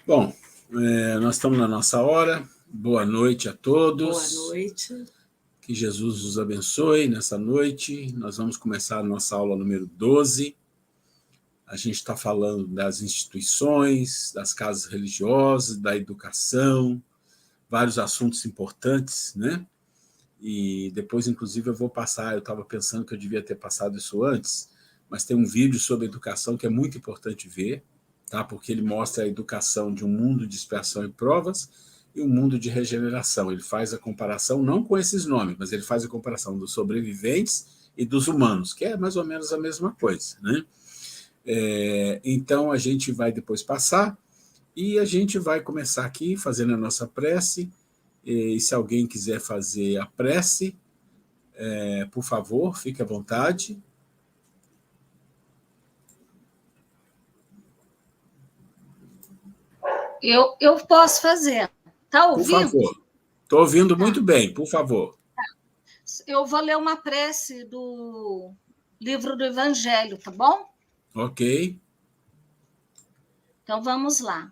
Bom, nós estamos na nossa hora. Boa noite a todos. Boa noite. Que Jesus os abençoe nessa noite. Nós vamos começar a nossa aula número 12. A gente está falando das instituições, das casas religiosas, da educação, vários assuntos importantes, né? E depois, inclusive, eu vou passar, eu estava pensando que eu devia ter passado isso antes, mas tem um vídeo sobre educação que é muito importante ver, tá? Porque ele mostra a educação de um mundo de expiação e provas e um mundo de regeneração. Ele faz a comparação, não com esses nomes, mas ele faz a comparação dos sobreviventes e dos humanos, que é mais ou menos a mesma coisa, né? Então, a gente vai depois passar e a gente vai começar aqui fazendo a nossa prece. E se alguém quiser fazer a prece, por favor, fique à vontade. Eu posso fazer. Está ouvindo? Por favor. Estou ouvindo muito bem, por favor. Eu vou ler uma prece do livro do Evangelho, tá bom? Ok. Então, vamos lá.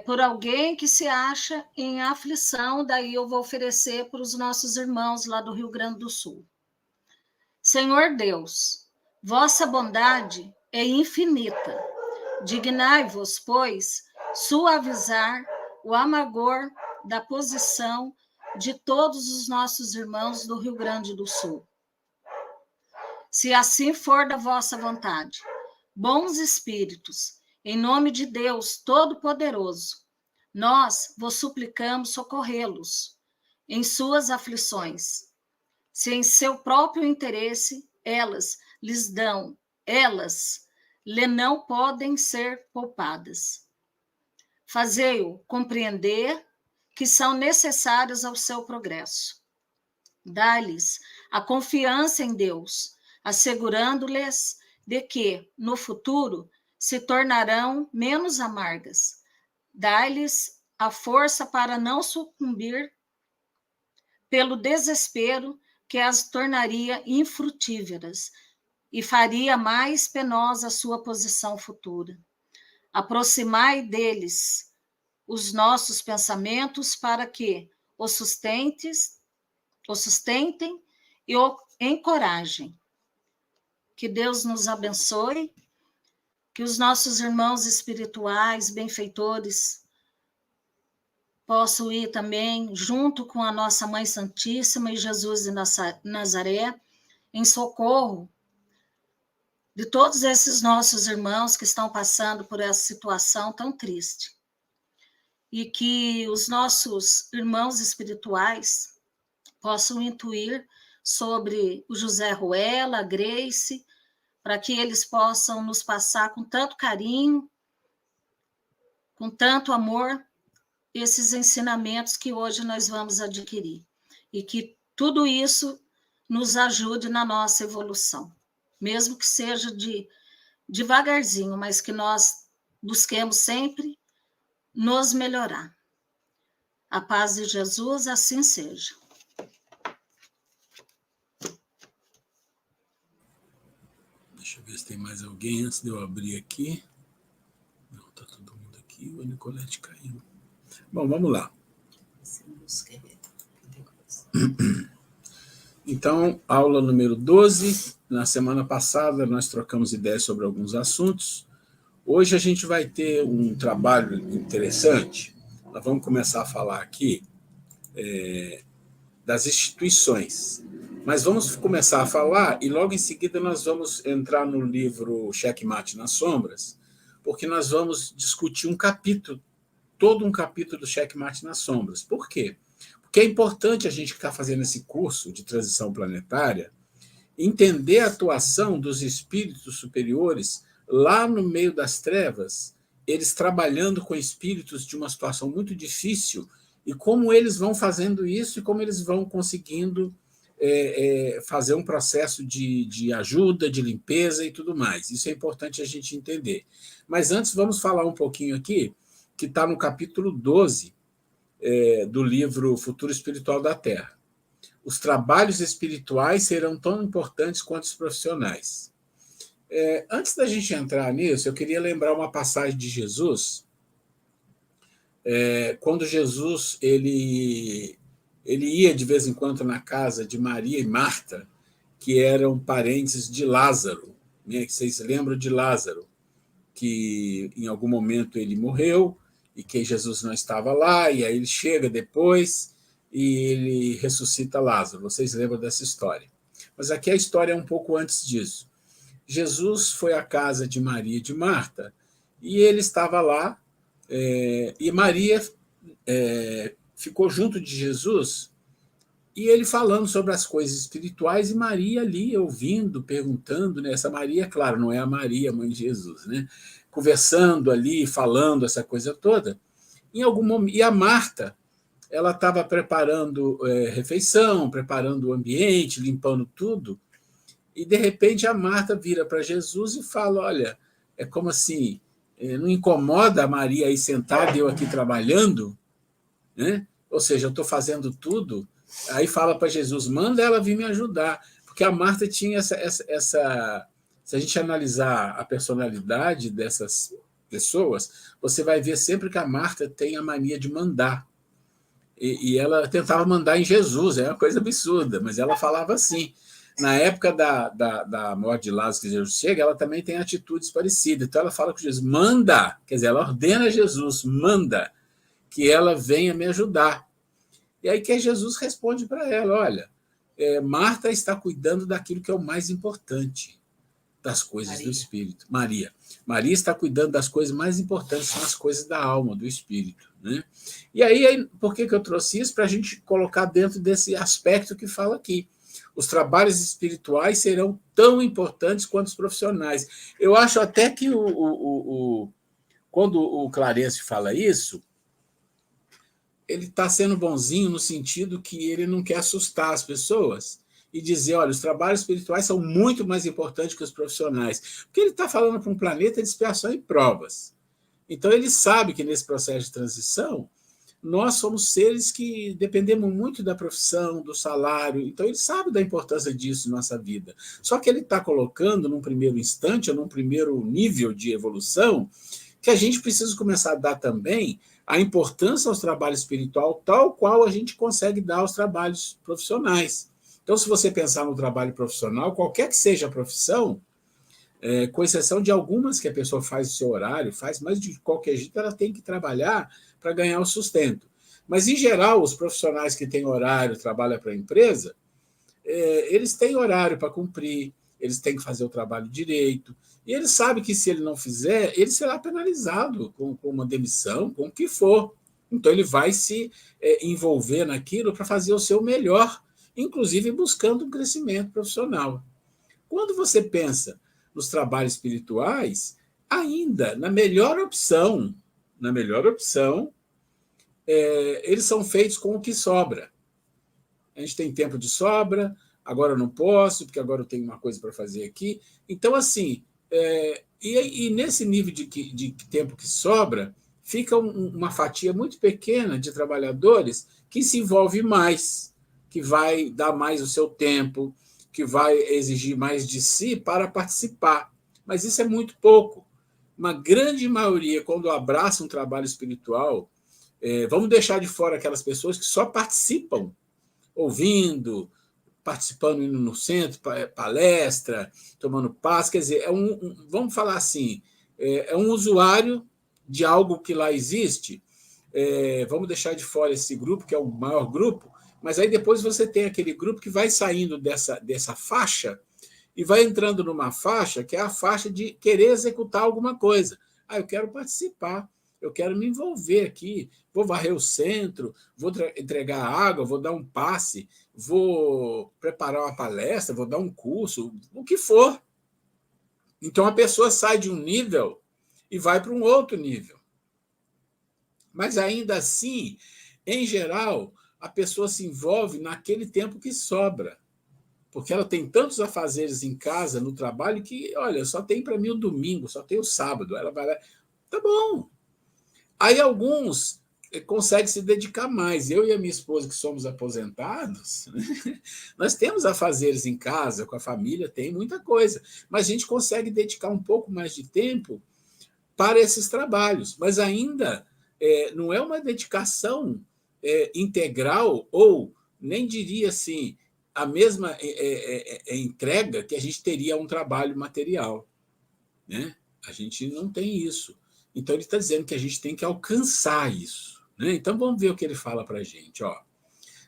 Por alguém que se acha em aflição, daí eu vou oferecer para os nossos irmãos lá do Rio Grande do Sul. Senhor Deus, vossa bondade é infinita. Dignai-vos, pois, suavizar o amargor da posição de todos os nossos irmãos do Rio Grande do Sul. Se assim for da vossa vontade, bons espíritos, em nome de Deus Todo-Poderoso, nós vos suplicamos socorrê-los em suas aflições. Se em seu próprio interesse elas lhe não podem ser poupadas. Fazei-o compreender que são necessárias ao seu progresso. Dá-lhes a confiança em Deus, assegurando-lhes de que, no futuro, se tornarão menos amargas. Dá-lhes a força para não sucumbir pelo desespero que as tornaria infrutíferas e faria mais penosa a sua posição futura. Aproximai deles os nossos pensamentos para que os sustentem e o encorajem. Que Deus nos abençoe, que os nossos irmãos espirituais, benfeitores, possam ir também junto com a nossa Mãe Santíssima e Jesus de Nazaré, em socorro de todos esses nossos irmãos que estão passando por essa situação tão triste. E que os nossos irmãos espirituais possam intuir sobre o José Ruela, a Grace, para que eles possam nos passar com tanto carinho, com tanto amor, esses ensinamentos que hoje nós vamos adquirir. E que tudo isso nos ajude na nossa evolução. Mesmo que seja devagarzinho, mas que nós busquemos sempre nos melhorar. A paz de Jesus, assim seja. Deixa eu ver se tem mais alguém antes de eu abrir aqui. Não, está todo mundo aqui. O Nicolete caiu. Bom, vamos lá. Então, aula número 12. Na semana passada, nós trocamos ideias sobre alguns assuntos. Hoje a gente vai ter um trabalho interessante. Nós vamos começar a falar aqui das instituições. Mas vamos começar a falar e logo em seguida nós vamos entrar no livro Checkmate nas Sombras, porque nós vamos discutir um capítulo, todo um capítulo do Checkmate nas Sombras. Por quê? Porque é importante a gente que está fazendo esse curso de transição planetária entender a atuação dos espíritos superiores lá no meio das trevas, eles trabalhando com espíritos de uma situação muito difícil, e como eles vão fazendo isso e como eles vão conseguindo fazer um processo de ajuda, de limpeza e tudo mais. Isso é importante a gente entender. Mas antes, vamos falar um pouquinho aqui, que está no capítulo 12 do livro Futuro Espiritual da Terra. Os trabalhos espirituais serão tão importantes quanto os profissionais. Antes da gente entrar nisso, eu queria lembrar uma passagem de Jesus, quando Jesus ele ia de vez em quando na casa de Maria e Marta, que eram parentes de Lázaro, né? Vocês lembram de Lázaro, que em algum momento ele morreu e que Jesus não estava lá, e aí ele chega depois e ele ressuscita Lázaro. Vocês lembram dessa história? Mas aqui a história é um pouco antes disso. Jesus foi à casa de Maria e de Marta e ele estava lá, e Maria ficou junto de Jesus e ele falando sobre as coisas espirituais e Maria ali ouvindo, perguntando, né? Essa Maria, claro, não é a Maria, mãe de Jesus, né? Conversando ali, falando essa coisa toda. Em algum momento, e a Marta, ela estava preparando refeição, preparando o ambiente, limpando tudo, e de repente a Marta vira para Jesus e fala: olha, é como assim, não incomoda a Maria aí sentada e eu aqui trabalhando, né? Ou seja, eu estou fazendo tudo. Aí fala para Jesus: manda ela vir me ajudar, porque a Marta tinha essa. Se a gente analisar a personalidade dessas pessoas, você vai ver sempre que a Marta tem a mania de mandar. E ela tentava mandar em Jesus, é uma coisa absurda, mas ela falava assim. Na época da morte de Lázaro, que Jesus chega, ela também tem atitudes parecidas. Então ela fala com Jesus: manda, quer dizer, ela ordena a Jesus: manda que ela venha me ajudar. E aí que Jesus responde para ela: olha, Marta está cuidando daquilo que é o mais importante, das coisas do Espírito. Maria está cuidando das coisas mais importantes, são as coisas da alma, do Espírito. Né? E aí, por que eu trouxe isso? Para a gente colocar dentro desse aspecto que fala aqui. Os trabalhos espirituais serão tão importantes quanto os profissionais. Eu acho até que quando o Clarence fala isso, ele está sendo bonzinho no sentido que ele não quer assustar as pessoas e dizer: olha, os trabalhos espirituais são muito mais importantes que os profissionais. Porque ele está falando para um planeta de expiação e provas. Então, ele sabe que nesse processo de transição, nós somos seres que dependemos muito da profissão, do salário. Então, ele sabe da importância disso em nossa vida. Só que ele está colocando, num primeiro instante, ou num primeiro nível de evolução, que a gente precisa começar a dar também a importância aos trabalhos espiritual, tal qual a gente consegue dar aos trabalhos profissionais. Então, se você pensar no trabalho profissional, qualquer que seja a profissão, com exceção de algumas que a pessoa faz o seu horário, mas de qualquer jeito ela tem que trabalhar para ganhar o sustento. Mas, em geral, os profissionais que têm horário, trabalham para a empresa, eles têm horário para cumprir, eles têm que fazer o trabalho direito, e ele sabe que se ele não fizer, ele será penalizado com uma demissão, com o que for. Então, ele vai se envolver naquilo para fazer o seu melhor, inclusive buscando um crescimento profissional. Quando você pensa nos trabalhos espirituais, ainda, na melhor opção, eles são feitos com o que sobra. A gente tem tempo de sobra, agora eu não posso, porque agora eu tenho uma coisa para fazer aqui. Então, assim, e nesse nível de tempo que sobra, fica uma fatia muito pequena de trabalhadores que se envolve mais, que vai dar mais o seu tempo, que vai exigir mais de si para participar. Mas isso é muito pouco. Uma grande maioria, quando abraça um trabalho espiritual, vamos deixar de fora aquelas pessoas que só participam, ouvindo, participando, indo no centro, palestra, tomando passe, quer dizer, vamos falar assim, é um usuário de algo que lá existe. Vamos deixar de fora esse grupo, que é o maior grupo, mas aí depois você tem aquele grupo que vai saindo dessa faixa e vai entrando numa faixa que é a faixa de querer executar alguma coisa. Eu quero participar, eu quero me envolver aqui, vou varrer o centro, vou entregar água, vou dar um passe, vou preparar uma palestra, vou dar um curso, o que for. Então, a pessoa sai de um nível e vai para um outro nível. Mas, ainda assim, em geral, a pessoa se envolve naquele tempo que sobra, porque ela tem tantos afazeres em casa, no trabalho, que, olha, só tem para mim o domingo, só tem o sábado. Ela vai lá, tá bom. Aí alguns conseguem se dedicar mais. Eu e a minha esposa, que somos aposentados, nós temos afazeres em casa, com a família, tem muita coisa, mas a gente consegue dedicar um pouco mais de tempo para esses trabalhos. Mas ainda não é uma dedicação integral, ou nem diria assim, a mesma entrega que a gente teria a um trabalho material, né? A gente não tem isso. Então, ele está dizendo que a gente tem que alcançar isso, né? Então, vamos ver o que ele fala para a gente. Ó.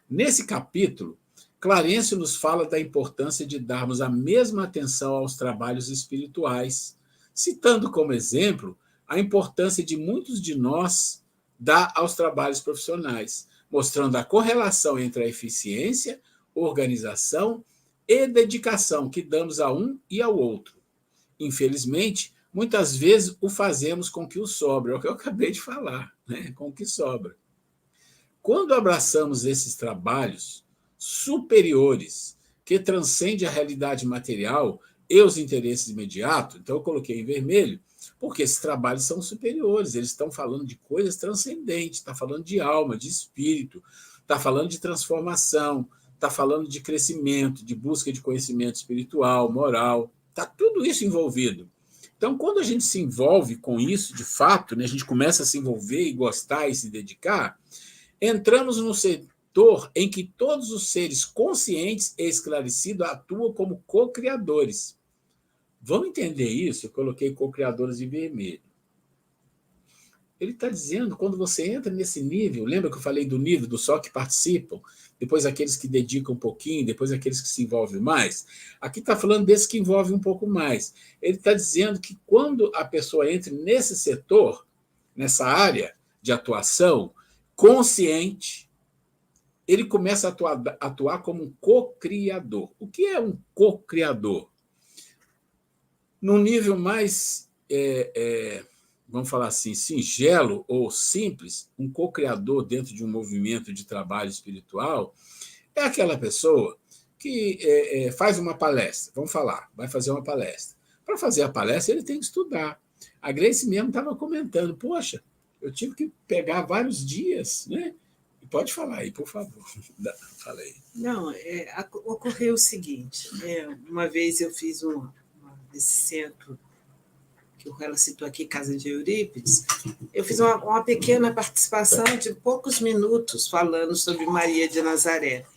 Nesse capítulo, Clarencio nos fala da importância de darmos a mesma atenção aos trabalhos espirituais, citando como exemplo a importância de muitos de nós dar aos trabalhos profissionais, mostrando a correlação entre a eficiência, organização e dedicação que damos a um e ao outro. Infelizmente, muitas vezes o fazemos com o que sobra, é o que eu acabei de falar, né? Com o que sobra. Quando abraçamos esses trabalhos superiores, que transcendem a realidade material e os interesses imediatos, então eu coloquei em vermelho, porque esses trabalhos são superiores, eles estão falando de coisas transcendentes, está falando de alma, de espírito, está falando de transformação, está falando de crescimento, de busca de conhecimento espiritual, moral, está tudo isso envolvido. Então, quando a gente se envolve com isso, de fato, né, a gente começa a se envolver e gostar e se dedicar, entramos no setor em que todos os seres conscientes e esclarecidos atuam como co-criadores. Vamos entender isso? Eu coloquei co-criadores em vermelho. Ele está dizendo, quando você entra nesse nível, lembra que eu falei do nível dos só que participam, depois aqueles que dedicam um pouquinho, depois aqueles que se envolvem mais? Aqui está falando desses que envolvem um pouco mais. Ele está dizendo que quando a pessoa entra nesse setor, nessa área de atuação, consciente, ele começa a atuar como um co-criador. O que é um co-criador? Num nível mais, vamos falar assim, singelo ou simples, um co-criador dentro de um movimento de trabalho espiritual é aquela pessoa que faz uma palestra, vamos falar, vai fazer uma palestra. Para fazer a palestra, ele tem que estudar. A Grace mesmo estava comentando, poxa, eu tive que pegar vários dias, né? Pode falar aí, por favor. Fala aí. Não, ocorreu o seguinte, uma vez eu fiz esse centro, que ela citou aqui, Casa de Eurípides, eu fiz uma pequena participação de poucos minutos falando sobre Maria de Nazaré.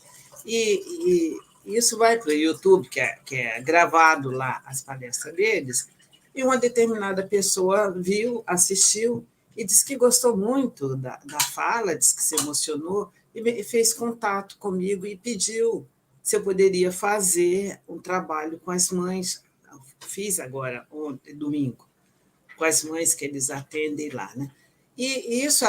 E isso vai para o YouTube, que é gravado lá as palestras deles, e uma determinada pessoa viu, assistiu, e disse que gostou muito da fala, disse que se emocionou, e fez contato comigo e pediu se eu poderia fazer um trabalho com as mães. Fiz agora, ontem, domingo, com as mães que eles atendem lá, né? E isso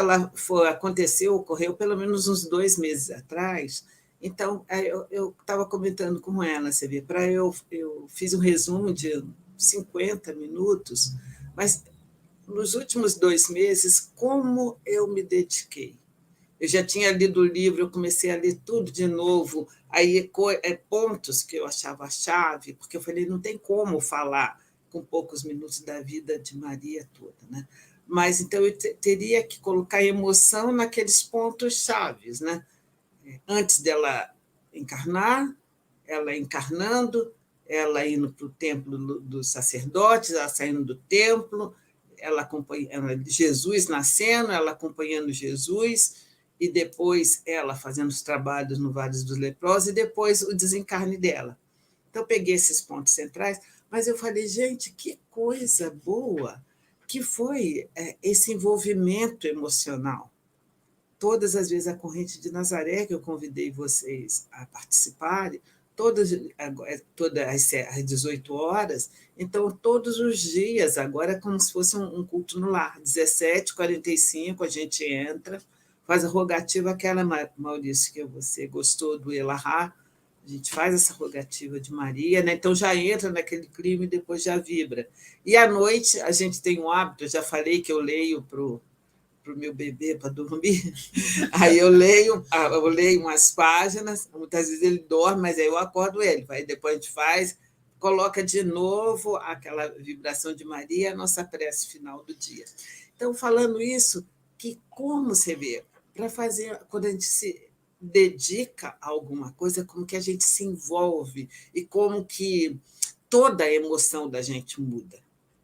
ocorreu pelo menos uns 2 meses atrás. Então, eu estava comentando com ela, você vê, eu fiz um resumo de 50 minutos, mas nos últimos 2 meses, como eu me dediquei. Eu já tinha lido o livro, eu comecei a ler tudo de novo, aí pontos que eu achava a chave, porque eu falei, não tem como falar com poucos minutos da vida de Maria toda, né? Mas então eu teria que colocar emoção naqueles pontos chaves, né? Antes dela encarnar, ela encarnando, ela indo para o templo dos sacerdotes, ela saindo do templo, ela acompanhando Jesus nascendo, ela acompanhando Jesus, e depois ela fazendo os trabalhos no Vale dos Leprosos, e depois o desencarne dela. Então, eu peguei esses pontos centrais, mas eu falei, gente, que coisa boa que foi esse envolvimento emocional. Todas as vezes a corrente de Nazaré, que eu convidei vocês a participarem, todas às 18 horas, então todos os dias, agora é como se fosse um culto no lar, 17h45 a gente entra, faz a rogativa, aquela, Maurício, que você gostou do Elahá, a gente faz essa rogativa de Maria, né? Então já entra naquele clima e depois já vibra. E à noite a gente tem um hábito, eu já falei que eu leio para o meu bebê para dormir, aí eu leio umas páginas, muitas vezes ele dorme, mas aí eu acordo ele, aí depois a gente faz, coloca de novo aquela vibração de Maria, a nossa prece final do dia. Então, falando isso, que como você vê, para fazer, quando a gente se dedica a alguma coisa, como que a gente se envolve e como que toda a emoção da gente muda.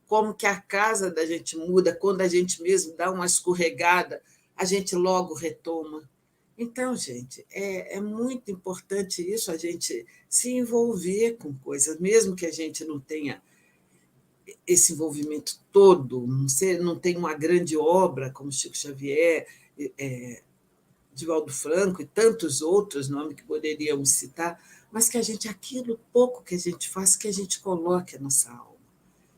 Como que a casa da gente muda quando a gente mesmo dá uma escorregada, a gente logo retoma. Então, gente, é muito importante isso, a gente se envolver com coisas, mesmo que a gente não tenha esse envolvimento todo, não tem uma grande obra como Chico Xavier, Divaldo Franco e tantos outros nomes que poderíamos citar, mas que a gente, aquilo pouco que a gente faz, que a gente coloque a nossa alma,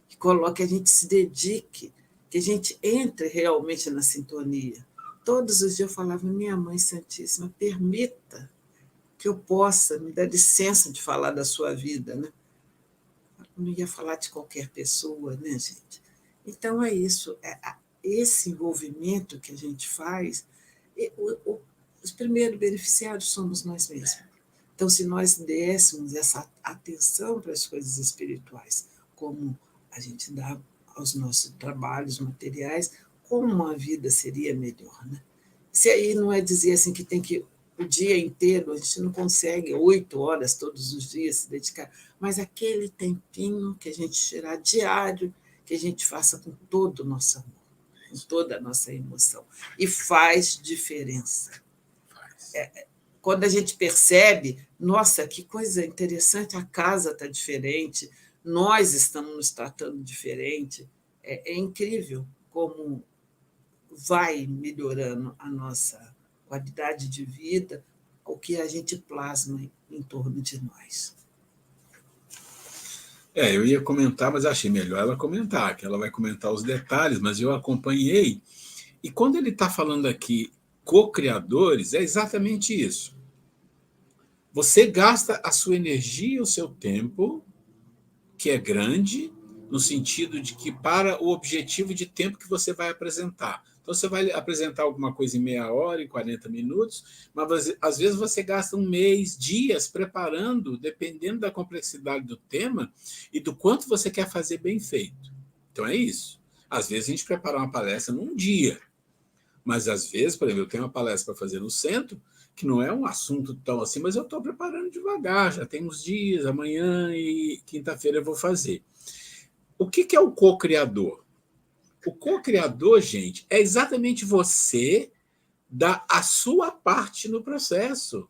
que coloque, a gente se dedique, que a gente entre realmente na sintonia. Todos os dias eu falava, minha Mãe Santíssima, permita que eu possa, me dar licença de falar da sua vida, né? Eu não ia falar de qualquer pessoa, né, gente? Então é isso, esse envolvimento que a gente faz, os primeiros beneficiários somos nós mesmos. Então, se nós dessemos essa atenção para as coisas espirituais, como a gente dá aos nossos trabalhos materiais, como a vida seria melhor, né? Se aí não é dizer assim que tem que o dia inteiro, a gente não consegue 8 horas todos os dias se dedicar, mas aquele tempinho que a gente tirar diário, que a gente faça com todo o nosso amor, com toda a nossa emoção. E faz diferença. Quando a gente percebe, nossa, que coisa interessante, a casa está diferente, nós estamos nos tratando diferente, é incrível como vai melhorando a nossa qualidade de vida, o que a gente plasma em torno de nós. Eu ia comentar, mas achei melhor ela comentar, que ela vai comentar os detalhes, mas eu acompanhei. E quando ele está falando aqui co-criadores, é exatamente isso. Você gasta a sua energia e o seu tempo, que é grande, no sentido de que para o objetivo de tempo que você vai apresentar. Então, você vai apresentar alguma coisa em meia hora, em 40 minutos, mas às vezes você gasta um mês, dias, preparando, dependendo da complexidade do tema e do quanto você quer fazer bem feito. Então, é isso. Às vezes a gente prepara uma palestra num dia, mas às vezes, por exemplo, eu tenho uma palestra para fazer no centro, que não é um assunto tão assim, mas eu estou preparando devagar, já tem uns dias, amanhã e quinta-feira eu vou fazer. O que é o co-criador? O co-criador, gente, é exatamente você dar a sua parte no processo.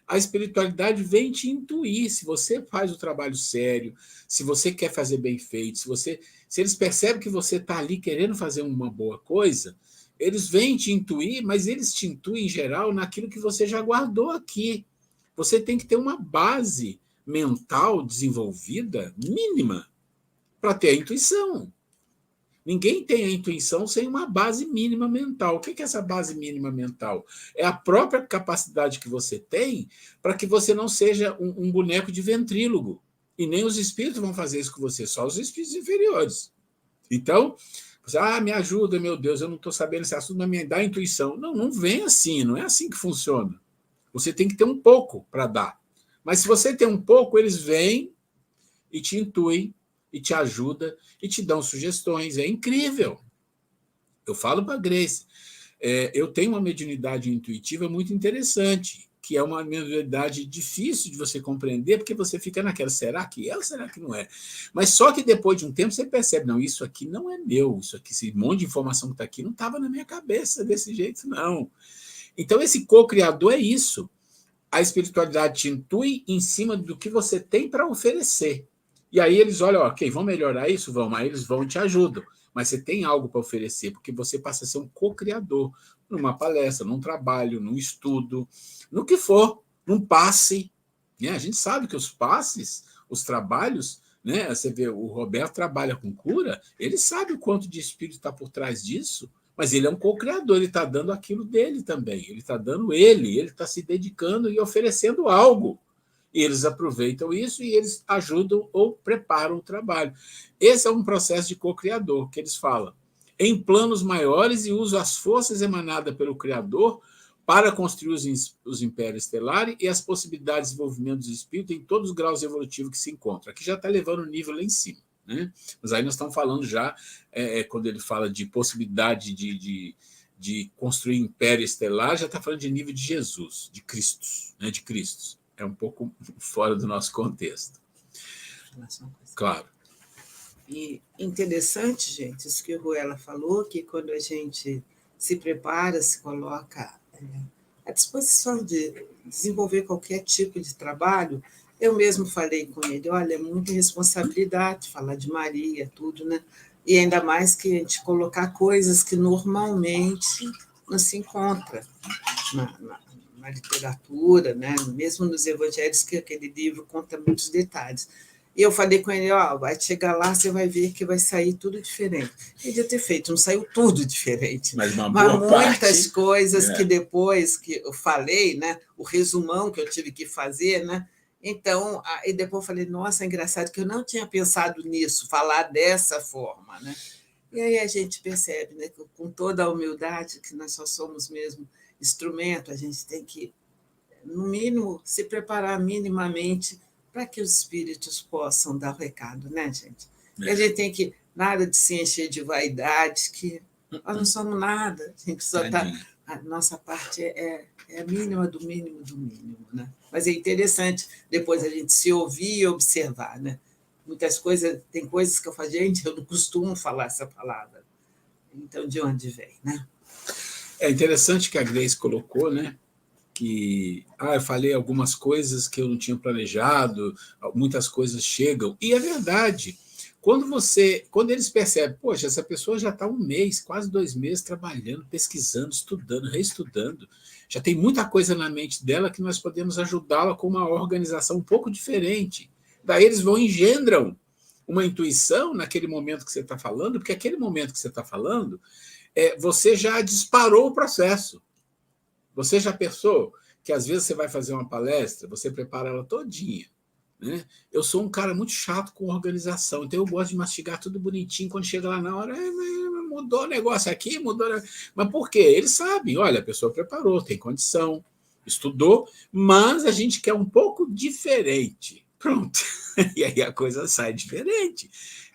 A espiritualidade vem te intuir. Se você faz o trabalho sério, se você quer fazer bem feito, se eles percebem que você está ali querendo fazer uma boa coisa, eles vêm te intuir, mas eles te intuem, em geral, naquilo que você já guardou aqui. Você tem que ter uma base mental desenvolvida, mínima, para ter a intuição. Ninguém tem a intuição sem uma base mínima mental. O que é essa base mínima mental? É a própria capacidade que você tem para que você não seja um boneco de ventrílogo. E nem os espíritos vão fazer isso com você, só os espíritos inferiores. Então, você, me ajuda, meu Deus, eu não estou sabendo esse assunto, mas me dá intuição. Não, não vem assim, não é assim que funciona. Você tem que ter um pouco para dar. Mas se você tem um pouco, eles vêm e te intuem, e te ajuda, e te dão sugestões. É incrível. Eu falo para a Grace, eu tenho uma mediunidade intuitiva muito interessante, que é uma mediunidade difícil de você compreender, porque você fica naquela, será que é ou será que não é? Mas só que depois de um tempo você percebe, não, isso aqui não é meu, isso aqui, esse monte de informação que está aqui não estava na minha cabeça desse jeito, não. Então esse co-criador é isso. A espiritualidade te intui em cima do que você tem para oferecer. E aí eles olham, ok, vão melhorar isso? Vão, aí eles vão e te ajudam. Mas você tem algo para oferecer, porque você passa a ser um co-criador numa palestra, num trabalho, num estudo, no que for, num passe. Né? A gente sabe que os passes, os trabalhos, né? Você vê, o Roberto trabalha com cura, ele sabe o quanto de espírito está por trás disso, mas ele é um co-criador, ele está dando aquilo dele também, ele está dando ele está se dedicando e oferecendo algo. E eles aproveitam isso e eles ajudam ou preparam o trabalho. Esse é um processo de co-criador, que eles falam. Em planos maiores, e uso as forças emanadas pelo Criador para construir os impérios estelares e as possibilidades de desenvolvimento dos espíritos em todos os graus evolutivos que se encontram. Aqui já está levando o nível lá em cima. Né? Mas aí nós estamos falando já, quando ele fala de possibilidade de construir império estelar, já está falando de nível de Jesus, de Cristo, né? De Cristo. É um pouco fora do nosso contexto. Claro. E interessante, gente, isso que o Ruela falou, que quando a gente se prepara, se coloca à disposição de desenvolver qualquer tipo de trabalho. Eu mesmo falei com ele, olha, é muita responsabilidade falar de Maria, tudo, né? E ainda mais que a gente colocar coisas que normalmente não se encontra na literatura, né? Mesmo nos evangelhos, que aquele livro conta muitos detalhes. E eu falei com ele, vai chegar lá, você vai ver que vai sair tudo diferente. Ele devia ter feito, não saiu tudo diferente. Mas muitas coisas que depois que eu falei, né? O resumão que eu tive que fazer, né? Então, e depois eu falei, nossa, é engraçado que eu não tinha pensado nisso, falar dessa forma, né? E aí a gente percebe, né, com toda a humildade, que nós só somos mesmo instrumento, a gente tem que, no mínimo, se preparar minimamente para que os espíritos possam dar o recado, né, gente? E a gente tem que, nada de se encher de vaidade, que nós não somos nada, a gente só está... A nossa parte é a mínima do mínimo do mínimo, né? Mas é interessante depois a gente se ouvir e observar, né? Muitas coisas, tem coisas que eu falo, gente, eu não costumo falar essa palavra. Então, de onde vem, né? É interessante que a Grace colocou, né? Que eu falei algumas coisas que eu não tinha planejado, muitas coisas chegam. E é verdade. Quando eles percebem, poxa, essa pessoa já está 1 mês, quase 2 meses trabalhando, pesquisando, estudando, reestudando, já tem muita coisa na mente dela que nós podemos ajudá-la com uma organização um pouco diferente. Daí eles engendram uma intuição naquele momento que você está falando, porque aquele momento que você está falando, você já disparou o processo. Você já pensou que às vezes você vai fazer uma palestra, você prepara ela todinha, né? Eu sou um cara muito chato com organização, então eu gosto de mastigar tudo bonitinho, quando chega lá na hora, mudou o negócio aqui, mudou... Mas por quê? Eles sabem, olha, a pessoa preparou, tem condição, estudou, mas a gente quer um pouco diferente. Pronto. E aí a coisa sai diferente.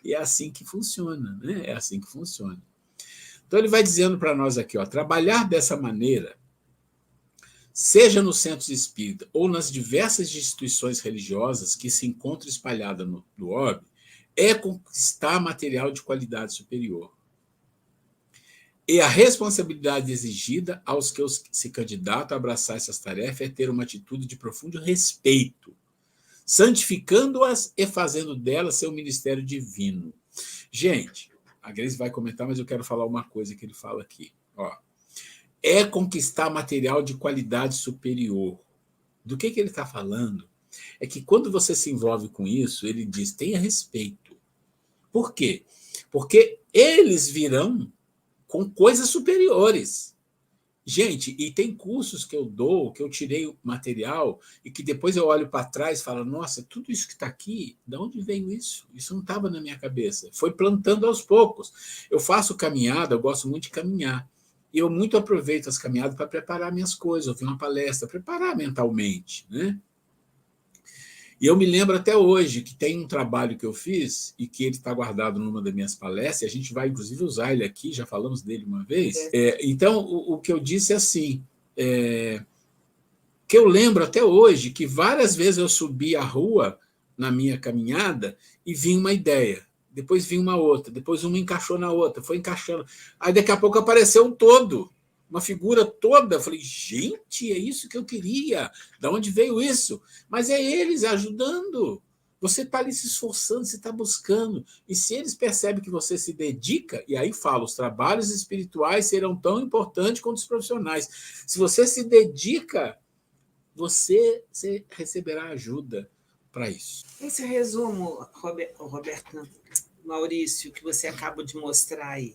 E é assim que funciona, né? É assim que funciona. Então ele vai dizendo para nós aqui, trabalhar dessa maneira, seja nos centros espíritas ou nas diversas instituições religiosas que se encontram espalhadas no orbe, é conquistar material de qualidade superior. E a responsabilidade exigida aos que se candidatam a abraçar essas tarefas é ter uma atitude de profundo respeito, santificando-as e fazendo delas seu ministério divino. Gente, a Grace vai comentar, mas eu quero falar uma coisa que ele fala aqui. É conquistar material de qualidade superior. Do que ele está falando? É que quando você se envolve com isso, ele diz, tenha respeito. Por quê? Porque eles virão com coisas superiores. Gente, e tem cursos que eu dou, que eu tirei material, e que depois eu olho para trás e falo, nossa, tudo isso que está aqui, de onde veio isso? Isso não estava na minha cabeça. Foi plantando aos poucos. Eu faço caminhada, eu gosto muito de caminhar. E eu muito aproveito as caminhadas para preparar minhas coisas, ouvir uma palestra, preparar mentalmente, né? E eu me lembro até hoje que tem um trabalho que eu fiz e que ele está guardado numa das minhas palestras, e a gente vai, inclusive, usar ele aqui, já falamos dele uma vez. Então, o que eu disse é assim, que eu lembro até hoje que várias vezes eu subi a rua na minha caminhada e vinha uma ideia. Depois vinha uma outra, depois uma encaixou na outra, foi encaixando. Aí daqui a pouco apareceu um todo, uma figura toda. Eu falei, gente, é isso que eu queria. De onde veio isso? Mas é eles ajudando. Você está ali se esforçando, você está buscando. E se eles percebem que você se dedica, e aí falo, os trabalhos espirituais serão tão importantes quanto os profissionais. Se você se dedica, você receberá ajuda para isso. Esse resumo, Roberto, Maurício, que você acaba de mostrar aí,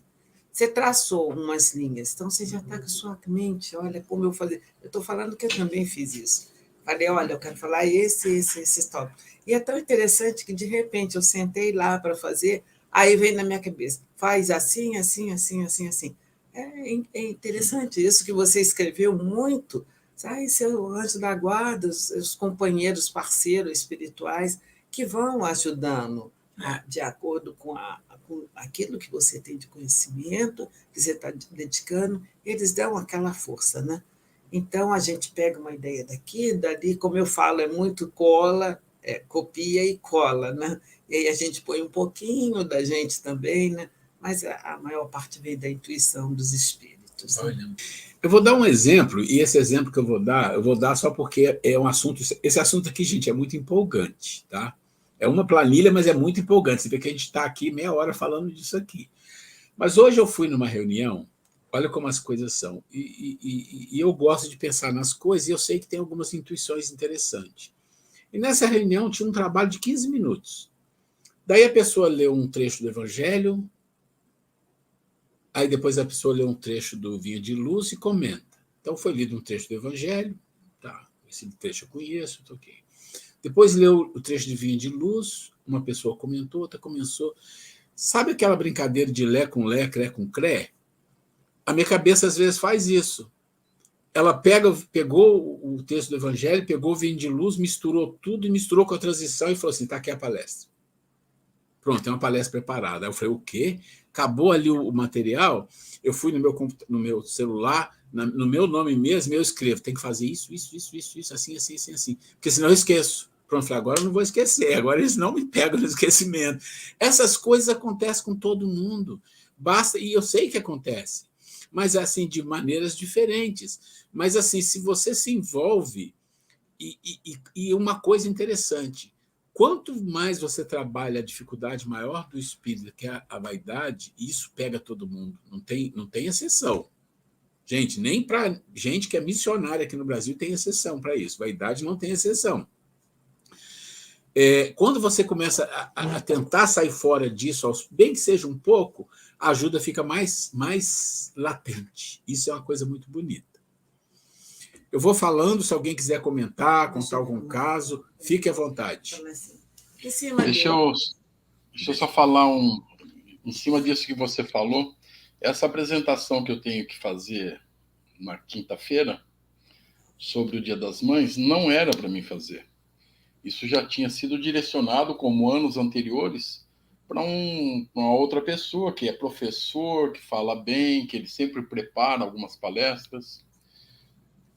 você traçou umas linhas, então você já está com a sua mente, olha como eu falei. Eu estou falando que eu também fiz isso. Falei, olha, eu quero falar esse tópico. E é tão interessante que, de repente, eu sentei lá para fazer, aí vem na minha cabeça, faz assim, assim, assim, assim, assim. É interessante isso que você escreveu muito. Sai seu anjo da guarda, os companheiros, parceiros espirituais que vão ajudando de acordo com aquilo que você tem de conhecimento, que você está dedicando, eles dão aquela força, né? Então, a gente pega uma ideia daqui, dali, como eu falo, é muito cola, copia e cola, né? E aí a gente põe um pouquinho da gente também, né? Mas a maior parte vem da intuição dos espíritos. aspectos. Né? Eu vou dar um exemplo, e esse exemplo que eu vou dar só porque é um assunto. Esse assunto aqui, gente, é muito empolgante, tá? É uma planilha, mas é muito empolgante. Você vê que a gente está aqui meia hora falando disso aqui. Mas hoje eu fui numa reunião, olha como as coisas são, e eu gosto de pensar nas coisas, e eu sei que tem algumas intuições interessantes. E nessa reunião tinha um trabalho de 15 minutos. Daí a pessoa leu um trecho do Evangelho, aí depois a pessoa lê um trecho do Vinha de Luz e comenta. Então foi lido um trecho do Evangelho, tá, esse trecho eu conheço, tá ok. Depois leu o trecho de Vinha de Luz, uma pessoa comentou, outra começou. Sabe aquela brincadeira de lé com lé, cré com cré? A minha cabeça às vezes faz isso. Ela pegou o texto do Evangelho, pegou o Vinha de Luz, misturou tudo e misturou com a transição e falou assim, tá aqui a palestra. Pronto, tem uma palestra preparada. Aí eu falei, o quê? Acabou ali o material, eu fui no meu celular, no meu nome mesmo, eu escrevo, tem que fazer isso, assim, assim. Porque senão eu esqueço. Pronto, falei, agora eu não vou esquecer, agora eles não me pegam no esquecimento. Essas coisas acontecem com todo mundo. Basta, e eu sei que acontece, mas assim, de maneiras diferentes. Mas assim, se você se envolve, e uma coisa interessante, quanto mais você trabalha a dificuldade maior do espírito, que é a vaidade, isso pega todo mundo, não tem exceção. Gente, nem para gente que é missionária aqui no Brasil tem exceção para isso. Vaidade não tem exceção. Quando você começa a tentar sair fora disso, bem que seja um pouco, a ajuda fica mais latente. Isso é uma coisa muito bonita. Eu vou falando, se alguém quiser comentar, contar algum caso, fique à vontade. Deixa eu só falar em cima disso que você falou. Essa apresentação que eu tenho que fazer na quinta-feira sobre o Dia das Mães não era para mim fazer. Isso já tinha sido direcionado, como anos anteriores, para uma outra pessoa que é professor, que fala bem, que ele sempre prepara algumas palestras.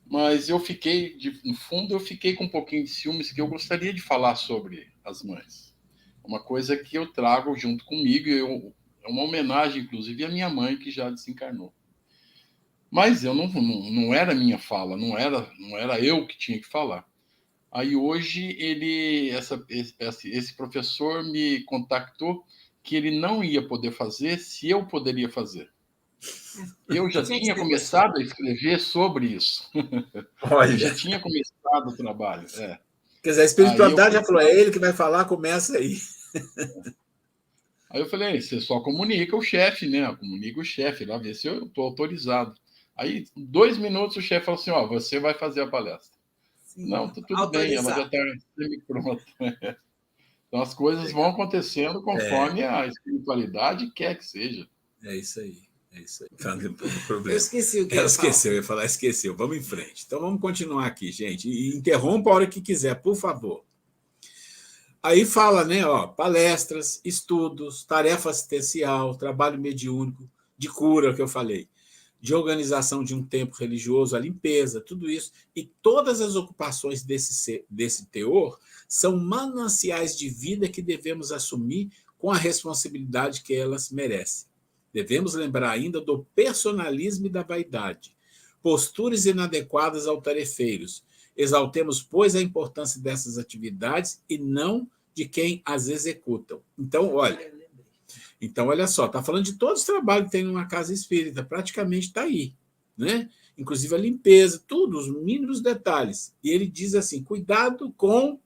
Mas no fundo, eu fiquei com um pouquinho de ciúmes, que eu gostaria de falar sobre as mães. Uma coisa que eu trago junto comigo, é uma homenagem, inclusive, à minha mãe, que já desencarnou. Mas não era minha fala, não era eu que tinha que falar. Aí hoje esse professor me contactou que ele não ia poder fazer, se eu poderia fazer. Eu já tinha começado a escrever sobre isso. Olha. Eu já tinha começado o trabalho. Quer dizer, a espiritualidade já falou, é ele que vai falar, começa aí. Aí eu falei, você só comunica o chefe, né? Comunica o chefe, lá ver se eu estou autorizado. Aí, 2 minutos, o chefe falou assim, você vai fazer a palestra. Sim, não, tá tudo bem, ela já está pronta. Então, as coisas vão acontecendo conforme a espiritualidade quer que seja. É isso aí. Não tem problema. Eu esqueci o que eu ia falar, esqueceu. Vamos em frente. Então, vamos continuar aqui, gente. E interrompa a hora que quiser, por favor. Aí fala, né, palestras, estudos, tarefa assistencial, trabalho mediúnico, de cura, que eu falei, de organização de um templo religioso, a limpeza, tudo isso. E todas as ocupações desse teor são mananciais de vida que devemos assumir com a responsabilidade que elas merecem. Devemos lembrar ainda do personalismo e da vaidade, posturas inadequadas ao tarefeiros. Exaltemos, pois, a importância dessas atividades e não de quem as executam. Então, olha só, está falando de todos os trabalhos que tem numa casa espírita, praticamente está aí, né? Inclusive a limpeza, tudo, os mínimos detalhes. E ele diz assim, cuidado com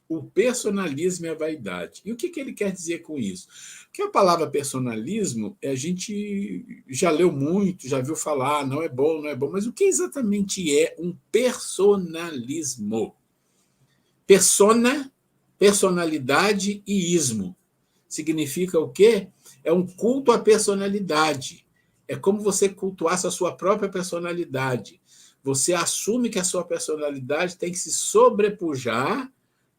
o personalismo e a vaidade. E o que ele quer dizer com isso? Porque a palavra personalismo, a gente já leu muito, já viu falar, não é bom, mas o que exatamente é um personalismo? Personalidade e ismo. Significa o quê? É um culto à personalidade. É como você cultuasse a sua própria personalidade. Você assume que a sua personalidade tem que se sobrepujar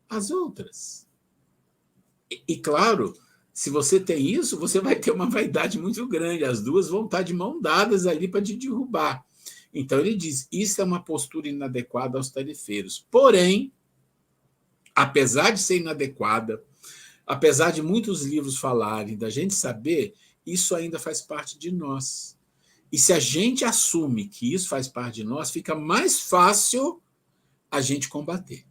às outras. E claro, se você tem isso, você vai ter uma vaidade muito grande. As duas vão estar de mão dadas ali para te derrubar. Então ele diz, isso é uma postura inadequada aos tarefeiros. Porém, apesar de ser inadequada, apesar de muitos livros falarem, da gente saber, isso ainda faz parte de nós. E se a gente assume que isso faz parte de nós, fica mais fácil a gente combater.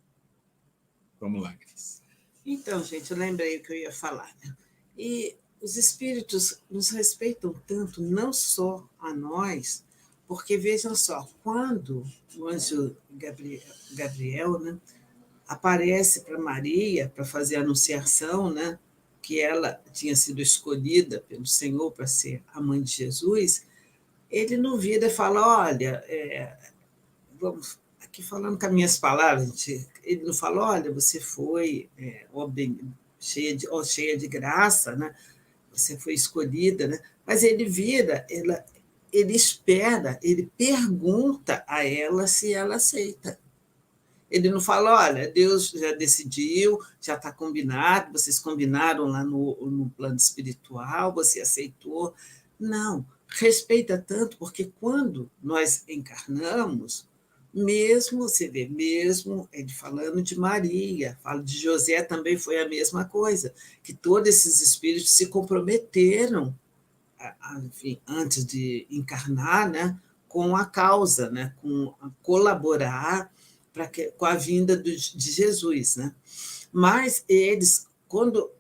Vamos lá, Cris. Então, gente, eu lembrei o que eu ia falar, né? E os espíritos nos respeitam tanto, não só a nós, porque, vejam só, quando o anjo Gabriel, né, aparece para Maria para fazer a anunciação, né, que ela tinha sido escolhida pelo Senhor para ser a mãe de Jesus, ele não vira e fala, olha, vamos aqui falando com as minhas palavras, ele não fala, olha, você foi cheia de graça, né? Você foi escolhida, né? Mas ele vira, ele espera, ele pergunta a ela se ela aceita. Ele não fala, olha, Deus já decidiu, já está combinado, vocês combinaram lá no plano espiritual, você aceitou. Não, respeita tanto, porque quando nós encarnamos, mesmo, você vê, mesmo ele falando de Maria, fala de José, também foi a mesma coisa, que todos esses espíritos se comprometeram, enfim, antes de encarnar, né, com a causa, né, com colaborar com a vinda de Jesus. Né? Mas eles, quando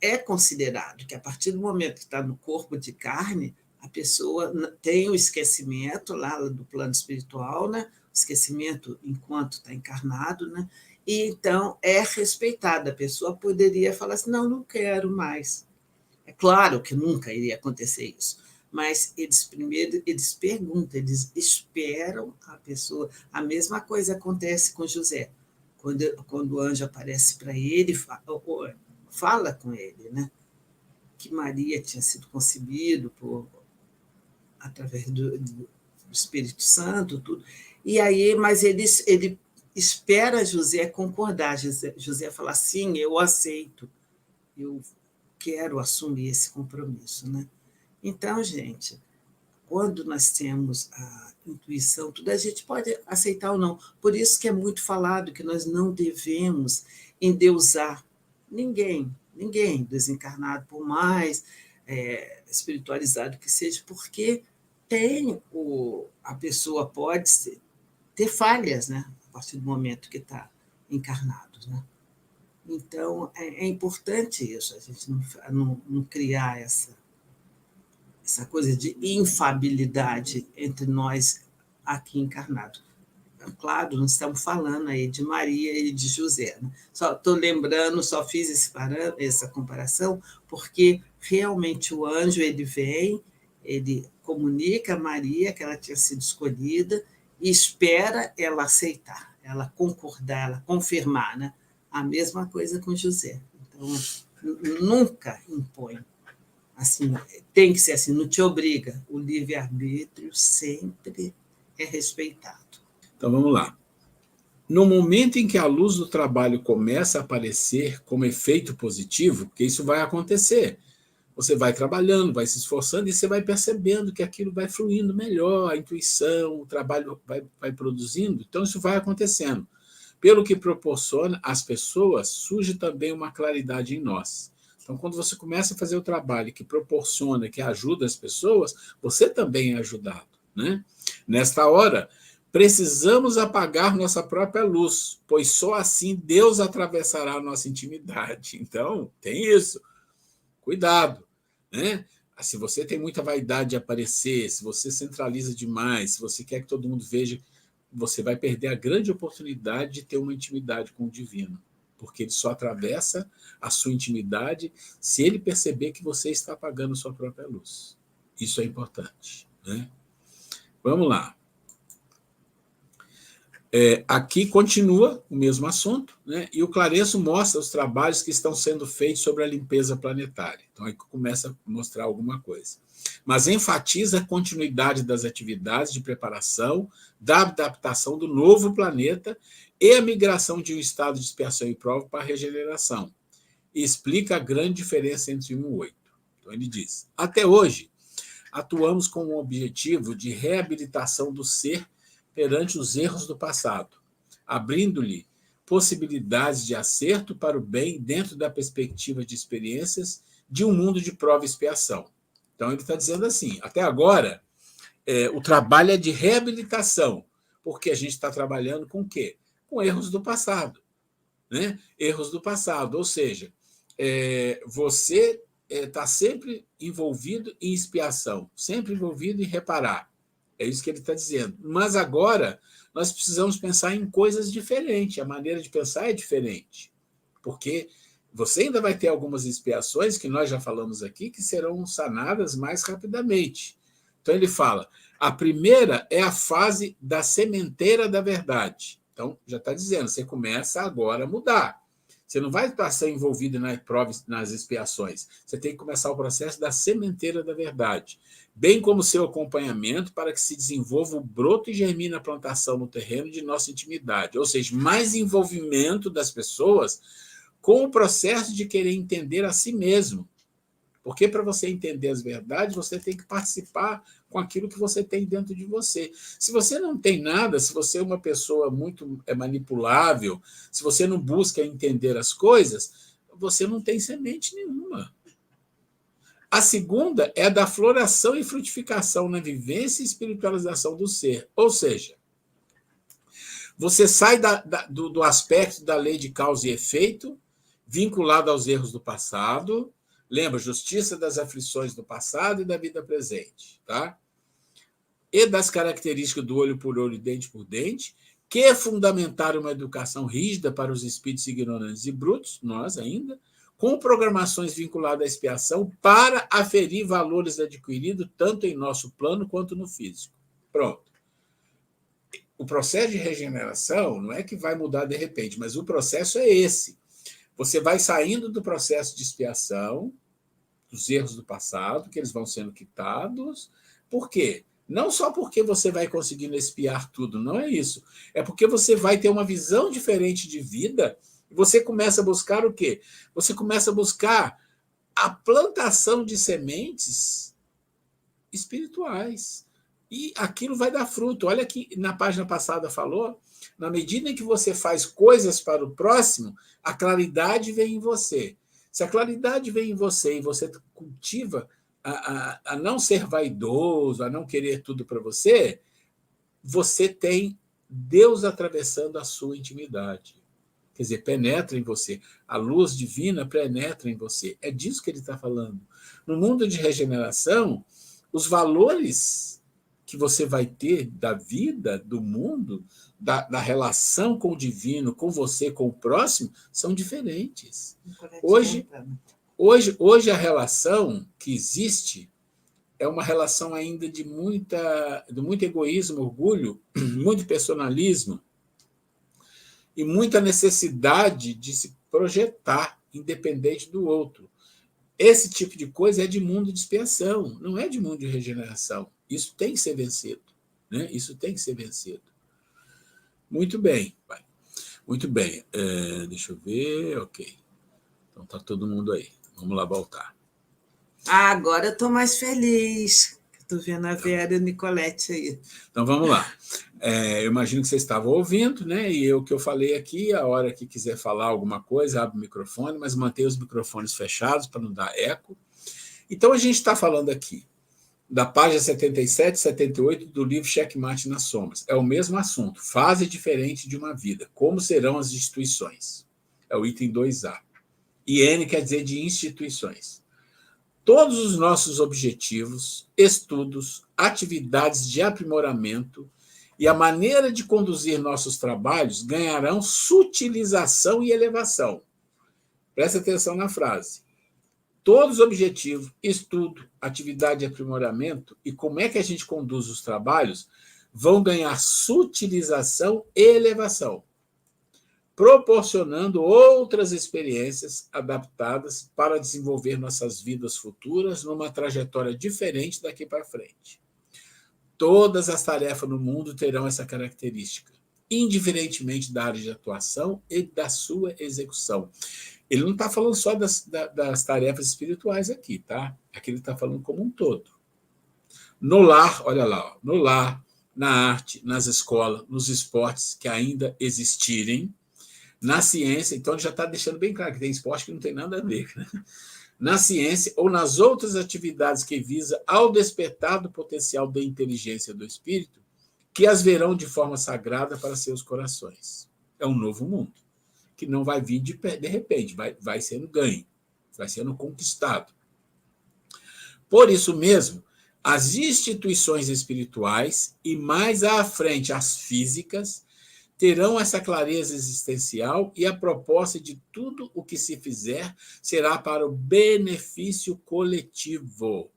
é considerado que a partir do momento que está no corpo de carne, a pessoa tem o esquecimento lá do plano espiritual, né? Esquecimento enquanto está encarnado, né? E então é respeitada. A pessoa poderia falar assim, não quero mais. É claro que nunca iria acontecer isso, mas eles perguntam, eles esperam a pessoa. A mesma coisa acontece com José. Quando o anjo aparece para ele, fala com ele, né? Que Maria tinha sido concebida através do Espírito Santo, tudo. E aí, mas ele espera José concordar. José fala, sim, eu aceito, eu quero assumir esse compromisso, né? Então, gente, quando nós temos a intuição, tudo a gente pode aceitar ou não. Por isso que é muito falado que nós não devemos endeusar ninguém desencarnado, por mais espiritualizado que seja, porque a pessoa pode ter falhas, né, a partir do momento que está encarnado, né? Então, é importante isso, a gente não criar essa coisa de infabilidade entre nós aqui encarnados. Claro, nós estamos falando aí de Maria e de José. Né? Só estou lembrando, só fiz essa comparação, porque realmente o anjo ele vem, ele comunica a Maria que ela tinha sido escolhida e espera ela aceitar, ela concordar, ela confirmar. Né? A mesma coisa com José. Então, nunca impõe. Assim, tem que ser assim, não te obriga. O livre-arbítrio sempre é respeitado. Então, vamos lá. No momento em que a luz do trabalho começa a aparecer como efeito positivo, porque isso vai acontecer, você vai trabalhando, vai se esforçando e você vai percebendo que aquilo vai fluindo melhor, a intuição, o trabalho vai produzindo, então isso vai acontecendo. Pelo que proporciona às pessoas, surge também uma claridade em nós. Então, quando você começa a fazer o trabalho que proporciona, que ajuda as pessoas, você também é ajudado. Né? Nesta hora, precisamos apagar nossa própria luz, pois só assim Deus atravessará a nossa intimidade. Então, tem isso. Cuidado. Né? Se você tem muita vaidade de aparecer, se você centraliza demais, se você quer que todo mundo veja, você vai perder a grande oportunidade de ter uma intimidade com o divino, porque ele só atravessa a sua intimidade se ele perceber que você está apagando sua própria luz. Isso é importante. Né? Vamos lá. Aqui continua o mesmo assunto, né? E o Clarenço mostra os trabalhos que estão sendo feitos sobre a limpeza planetária. Então, aí começa a mostrar alguma coisa. Mas enfatiza a continuidade das atividades de preparação, da adaptação do novo planeta e a migração de um estado de expiação e prova para a regeneração. E explica a grande diferença entre 1 e 8. Então, ele diz, até hoje, atuamos com o objetivo de reabilitação do ser perante os erros do passado, abrindo-lhe possibilidades de acerto para o bem dentro da perspectiva de experiências de um mundo de prova e expiação. Então, ele está dizendo assim, até agora, O trabalho é de reabilitação, porque a gente está trabalhando com o quê? Com erros do passado. Né? Erros do passado, ou seja, você está sempre envolvido em expiação, sempre envolvido em reparar. É isso que ele está dizendo. Mas agora nós precisamos pensar em coisas diferentes, a maneira de pensar é diferente, porque você ainda vai ter algumas expiações que nós já falamos aqui que serão sanadas mais rapidamente. Então ele fala, a primeira é a fase da sementeira da verdade. Então já está dizendo, você começa agora a mudar. Você não vai passar envolvido nas provas, nas expiações. Você tem que começar o processo da sementeira da verdade, bem como seu acompanhamento para que se desenvolva o broto e germine a plantação no terreno de nossa intimidade. Ou seja, mais envolvimento das pessoas com o processo de querer entender a si mesmo. Porque para você entender as verdades, você tem que participar com aquilo que você tem dentro de você. Se você não tem nada, se você é uma pessoa muito manipulável, se você não busca entender as coisas, você não tem semente nenhuma. A segunda é da floração e frutificação na vivência e espiritualização do ser. Ou seja, você sai do aspecto da lei de causa e efeito, vinculado aos erros do passado. Lembra, justiça das aflições do passado e da vida presente, tá? E das características do olho por olho, dente por dente, que fundamentaram uma educação rígida para os espíritos ignorantes e brutos, nós ainda, com programações vinculadas à expiação para aferir valores adquiridos tanto em nosso plano quanto no físico. Pronto. O processo de regeneração não é que vai mudar de repente, mas o processo é esse. Você vai saindo do processo de expiação, dos erros do passado, que eles vão sendo quitados. Por quê? Não só porque você vai conseguindo expiar tudo, não é isso. É porque você vai ter uma visão diferente de vida e você começa a buscar o quê? Você começa a buscar a plantação de sementes espirituais. E aquilo vai dar fruto. Olha que na página passada falou, na medida em que você faz coisas para o próximo, a claridade vem em você. Se a claridade vem em você e você cultiva a não ser vaidoso, a não querer tudo para você, você tem Deus atravessando a sua intimidade. Quer dizer, penetra em você. A luz divina penetra em você. É disso que ele está falando. No mundo de regeneração, os valores que você vai ter da vida, do mundo, da relação com o divino, com você, com o próximo, são diferentes. Hoje a relação que existe é uma relação ainda de muito egoísmo, orgulho, muito personalismo e muita necessidade de se projetar independente do outro. Esse tipo de coisa é de mundo de expiação, não é de mundo de regeneração. Isso tem que ser vencido. Né? Isso tem que ser vencido. Muito bem, pai. Muito bem. Deixa eu ver. Ok. Então está todo mundo aí. Vamos lá voltar. Agora eu estou mais feliz. Estou vendo a Vera e a Nicolete aí. Então vamos lá. Eu imagino que vocês estavam ouvindo, né? E o que eu falei aqui, a hora que quiser falar alguma coisa, abre o microfone, mas mantenha os microfones fechados para não dar eco. Então a gente está falando aqui da página 77 e 78 do livro Checkmate nas Sombras. É o mesmo assunto, fase diferente de uma vida. Como serão as instituições? É o item 2A. E N quer dizer de instituições. Todos os nossos objetivos, estudos, atividades de aprimoramento e a maneira de conduzir nossos trabalhos ganharão sutilização e elevação. Presta atenção na frase. Todos os objetivos, estudo, atividade de aprimoramento e como é que a gente conduz os trabalhos vão ganhar sutilização e elevação, proporcionando outras experiências adaptadas para desenvolver nossas vidas futuras numa trajetória diferente daqui para frente. Todas as tarefas no mundo terão essa característica, indiferentemente da área de atuação e da sua execução. Ele não está falando só das tarefas espirituais aqui, tá? Aqui ele está falando como um todo. No lar, olha lá, no lar, na arte, nas escolas, nos esportes que ainda existirem, na ciência, então ele já está deixando bem claro que tem esporte que não tem nada a ver, né? na ciência ou nas outras atividades que visa ao despertar do potencial da inteligência do espírito, que as verão de forma sagrada para seus corações. É um novo mundo, que não vai vir de repente, vai sendo ganho, vai sendo conquistado. Por isso mesmo, as instituições espirituais, e mais à frente as físicas, terão essa clareza existencial, e a proposta de tudo o que se fizer será para o benefício coletivo,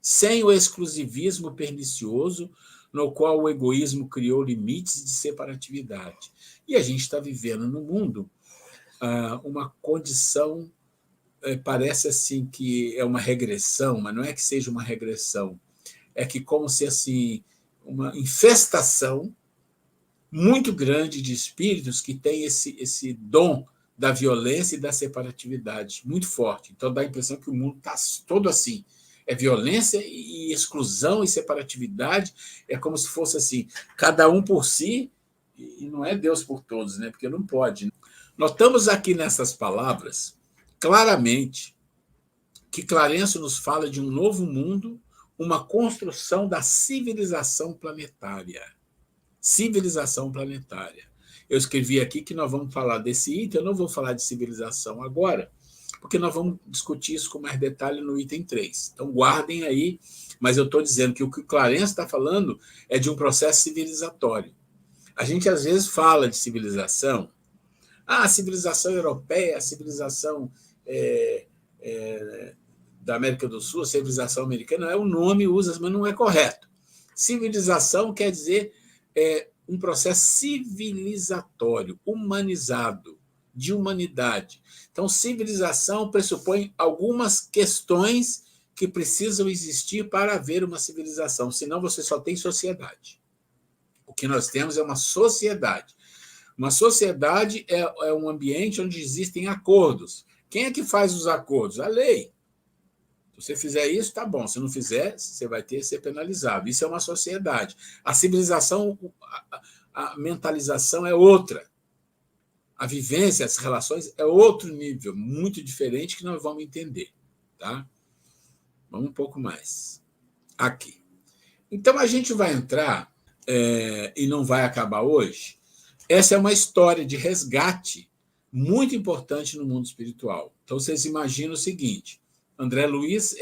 sem o exclusivismo pernicioso, no qual o egoísmo criou limites de separatividade. E a gente está vivendo no mundo uma condição, parece assim que é uma regressão, mas não é que seja uma regressão, é que como se assim, uma infestação muito grande de espíritos que têm esse dom da violência e da separatividade muito forte. Então dá a impressão que o mundo está todo assim. É violência e exclusão e separatividade. É como se fosse assim, cada um por si, e não é Deus por todos, né? Porque não pode. Notamos aqui nessas palavras, claramente, que Clarencio nos fala de um novo mundo, uma construção da civilização planetária. Civilização planetária. Eu escrevi aqui que nós vamos falar desse item, eu não vou falar de civilização agora, porque nós vamos discutir isso com mais detalhe no item 3. Então, guardem aí, mas eu estou dizendo que o que o Clarencio está falando é de um processo civilizatório. A gente, às vezes, fala de civilização, a civilização europeia, a civilização da América do Sul, a civilização americana, o nome usa, mas não é correto. Civilização quer dizer um processo civilizatório, humanizado, de humanidade. Então, civilização pressupõe algumas questões que precisam existir para haver uma civilização, senão você só tem sociedade. O que nós temos é uma sociedade. Uma sociedade é um ambiente onde existem acordos. Quem é que faz os acordos? A lei. Se você fizer isso, tá bom. Se não fizer, você vai ter que ser penalizado. Isso é uma sociedade. A civilização, a mentalização é outra. A vivência, as relações é outro nível, muito diferente, que nós vamos entender. Tá? Vamos um pouco mais. Aqui. Então, a gente vai entrar, e não vai acabar hoje. Essa é uma história de resgate muito importante no mundo espiritual. Então, vocês imaginam o seguinte: André Luiz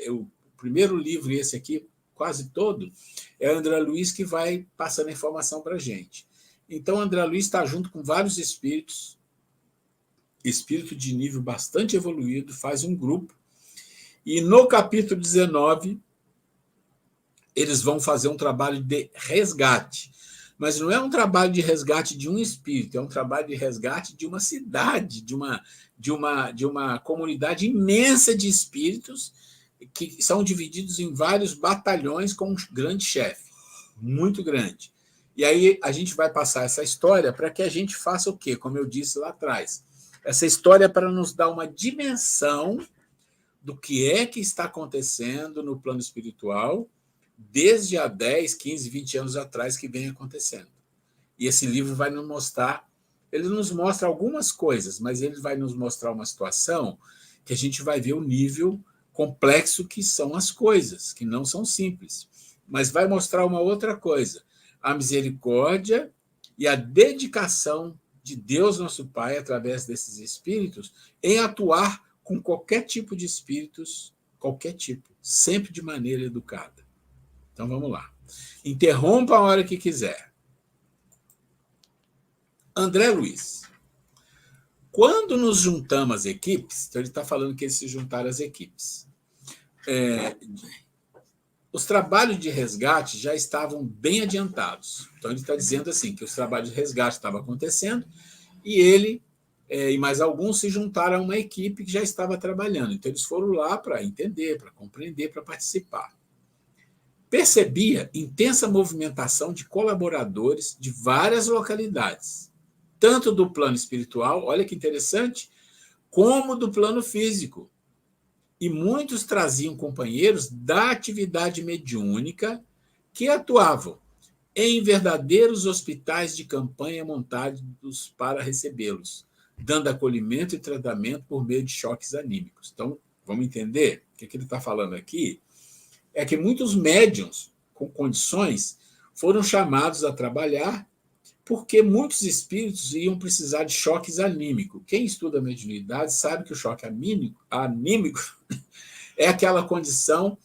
o primeiro livro, esse aqui, quase todo, é André Luiz que vai passando a informação para a gente. Então, André Luiz está junto com vários espírito de nível bastante evoluído, faz um grupo, e no capítulo 19, eles vão fazer um trabalho de resgate. Mas não é um trabalho de resgate de um espírito, é um trabalho de resgate de uma cidade, de uma comunidade imensa de espíritos que são divididos em vários batalhões com um grande chefe, muito grande. E aí a gente vai passar essa história para que a gente faça o quê? Como eu disse lá atrás. Essa história é para nos dar uma dimensão do que é que está acontecendo no plano espiritual desde há 10, 15, 20 anos atrás que vem acontecendo. E esse livro vai nos mostrar, ele nos mostra algumas coisas, mas ele vai nos mostrar uma situação que a gente vai ver o nível complexo que são as coisas, que não são simples. Mas vai mostrar uma outra coisa, a misericórdia e a dedicação de Deus, nosso Pai, através desses espíritos, em atuar com qualquer tipo de espíritos, qualquer tipo, sempre de maneira educada. Então, vamos lá. Interrompa a hora que quiser. André Luiz. Quando nos juntamos às equipes, então ele está falando que eles se juntaram às equipes, os trabalhos de resgate já estavam bem adiantados. Então, ele está dizendo assim, que os trabalhos de resgate estavam acontecendo e ele e mais alguns se juntaram a uma equipe que já estava trabalhando. Então, eles foram lá para entender, para compreender, para participar. Percebia intensa movimentação de colaboradores de várias localidades, tanto do plano espiritual, olha que interessante, como do plano físico. E muitos traziam companheiros da atividade mediúnica que atuavam em verdadeiros hospitais de campanha montados para recebê-los. dando acolhimento e tratamento por meio de choques anímicos. Então, vamos entender o que ele está falando aqui? É que muitos médiuns com condições foram chamados a trabalhar porque muitos espíritos iam precisar de choques anímicos. Quem estuda a mediunidade sabe que o choque anímico é aquela condição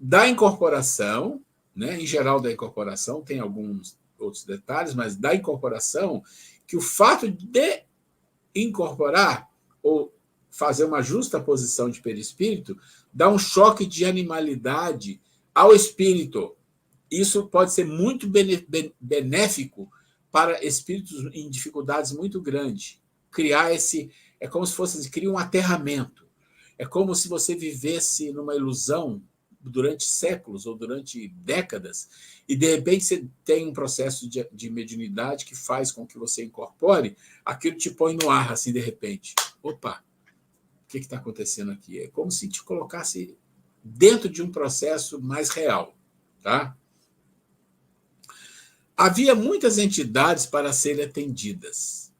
da incorporação, né? Em geral da incorporação, tem alguns outros detalhes, mas da incorporação, que o fato de incorporar ou fazer uma justa posição de perispírito dá um choque de animalidade ao espírito. Isso pode ser muito benéfico para espíritos em dificuldades muito grandes. Criar esse... É como se fosse... Cria um aterramento. É como se você vivesse numa ilusão durante séculos ou durante décadas e, de repente, você tem um processo de mediunidade que faz com que você incorpore, aquilo te põe no ar, assim, de repente. Opa, o que está acontecendo aqui? É como se te colocasse dentro de um processo mais real, tá? Havia muitas entidades para serem atendidas,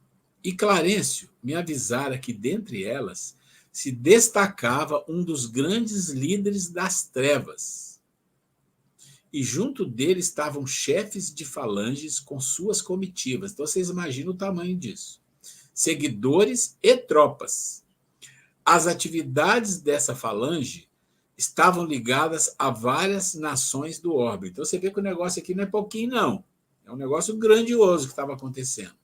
e Clarencio me avisara que, dentre elas, se destacava um dos grandes líderes das trevas, e junto dele estavam chefes de falanges com suas comitivas. Então, vocês imaginam o tamanho disso. Seguidores e tropas. As atividades dessa falange estavam ligadas a várias nações do orbe. Então, você vê que o negócio aqui não é pouquinho, não. É um negócio grandioso que estava acontecendo.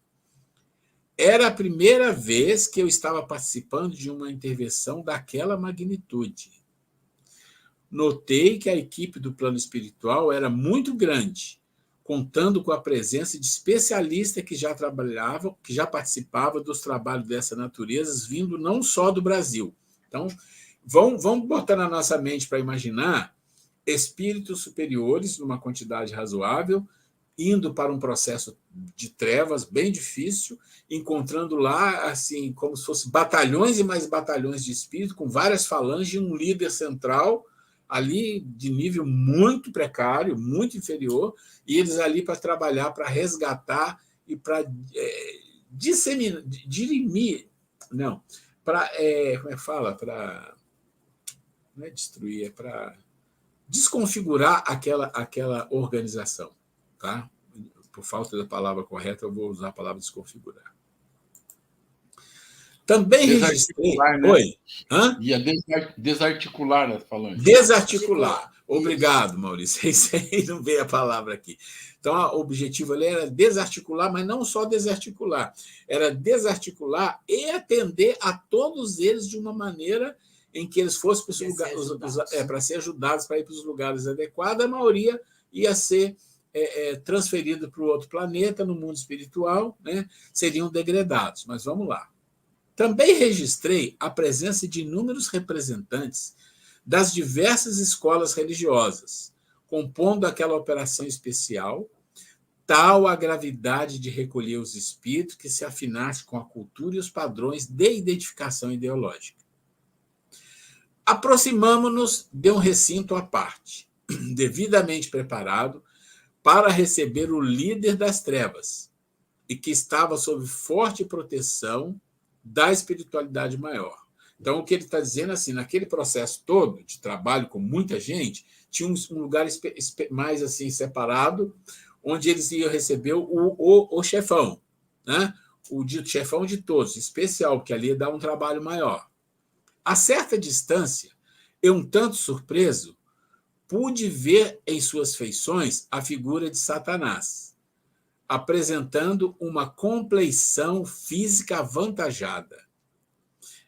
Era a primeira vez que eu estava participando de uma intervenção daquela magnitude. Notei que a equipe do plano espiritual era muito grande, contando com a presença de especialistas que já trabalhavam, que já participavam dos trabalhos dessa natureza, vindo não só do Brasil. Então, vamos botar na nossa mente para imaginar espíritos superiores, numa quantidade razoável, indo para um processo de trevas bem difícil, encontrando lá, assim, como se fosse batalhões e mais batalhões de espírito, com várias falanges e um líder central, ali de nível muito precário, muito inferior, e eles ali para trabalhar, para resgatar e para disseminar, dirimir, não, para, como é que fala? Para, não é destruir, é para desconfigurar aquela organização. Tá? Por falta da palavra correta, eu vou usar a palavra desconfigurar. Também registrei... Né? Oi? Ia desarticular a falange. Desarticular. Obrigado, Maurício. Isso aí não veio a palavra aqui. Então, o objetivo ali era desarticular, mas não só desarticular. Era desarticular e atender a todos eles de uma maneira em que eles fossem para ser ajudados para ir para os lugares adequados. A maioria ia ser transferido para o outro planeta, no mundo espiritual, né? Seriam degradados. Mas vamos lá. Também registrei a presença de inúmeros representantes das diversas escolas religiosas, compondo aquela operação especial, tal a gravidade de recolher os espíritos que se afinassem com a cultura e os padrões de identificação ideológica. Aproximamo-nos de um recinto à parte, devidamente preparado para receber o líder das trevas, e que estava sob forte proteção da espiritualidade maior. Então, o que ele está dizendo, assim, naquele processo todo de trabalho com muita gente, tinha um lugar mais assim separado, onde eles iam receber o chefão, né? O dito chefão de todos, especial, porque ali ia dar um trabalho maior. A certa distância, eu, um tanto surpreso, pude ver em suas feições a figura de Satanás, apresentando uma compleição física avantajada,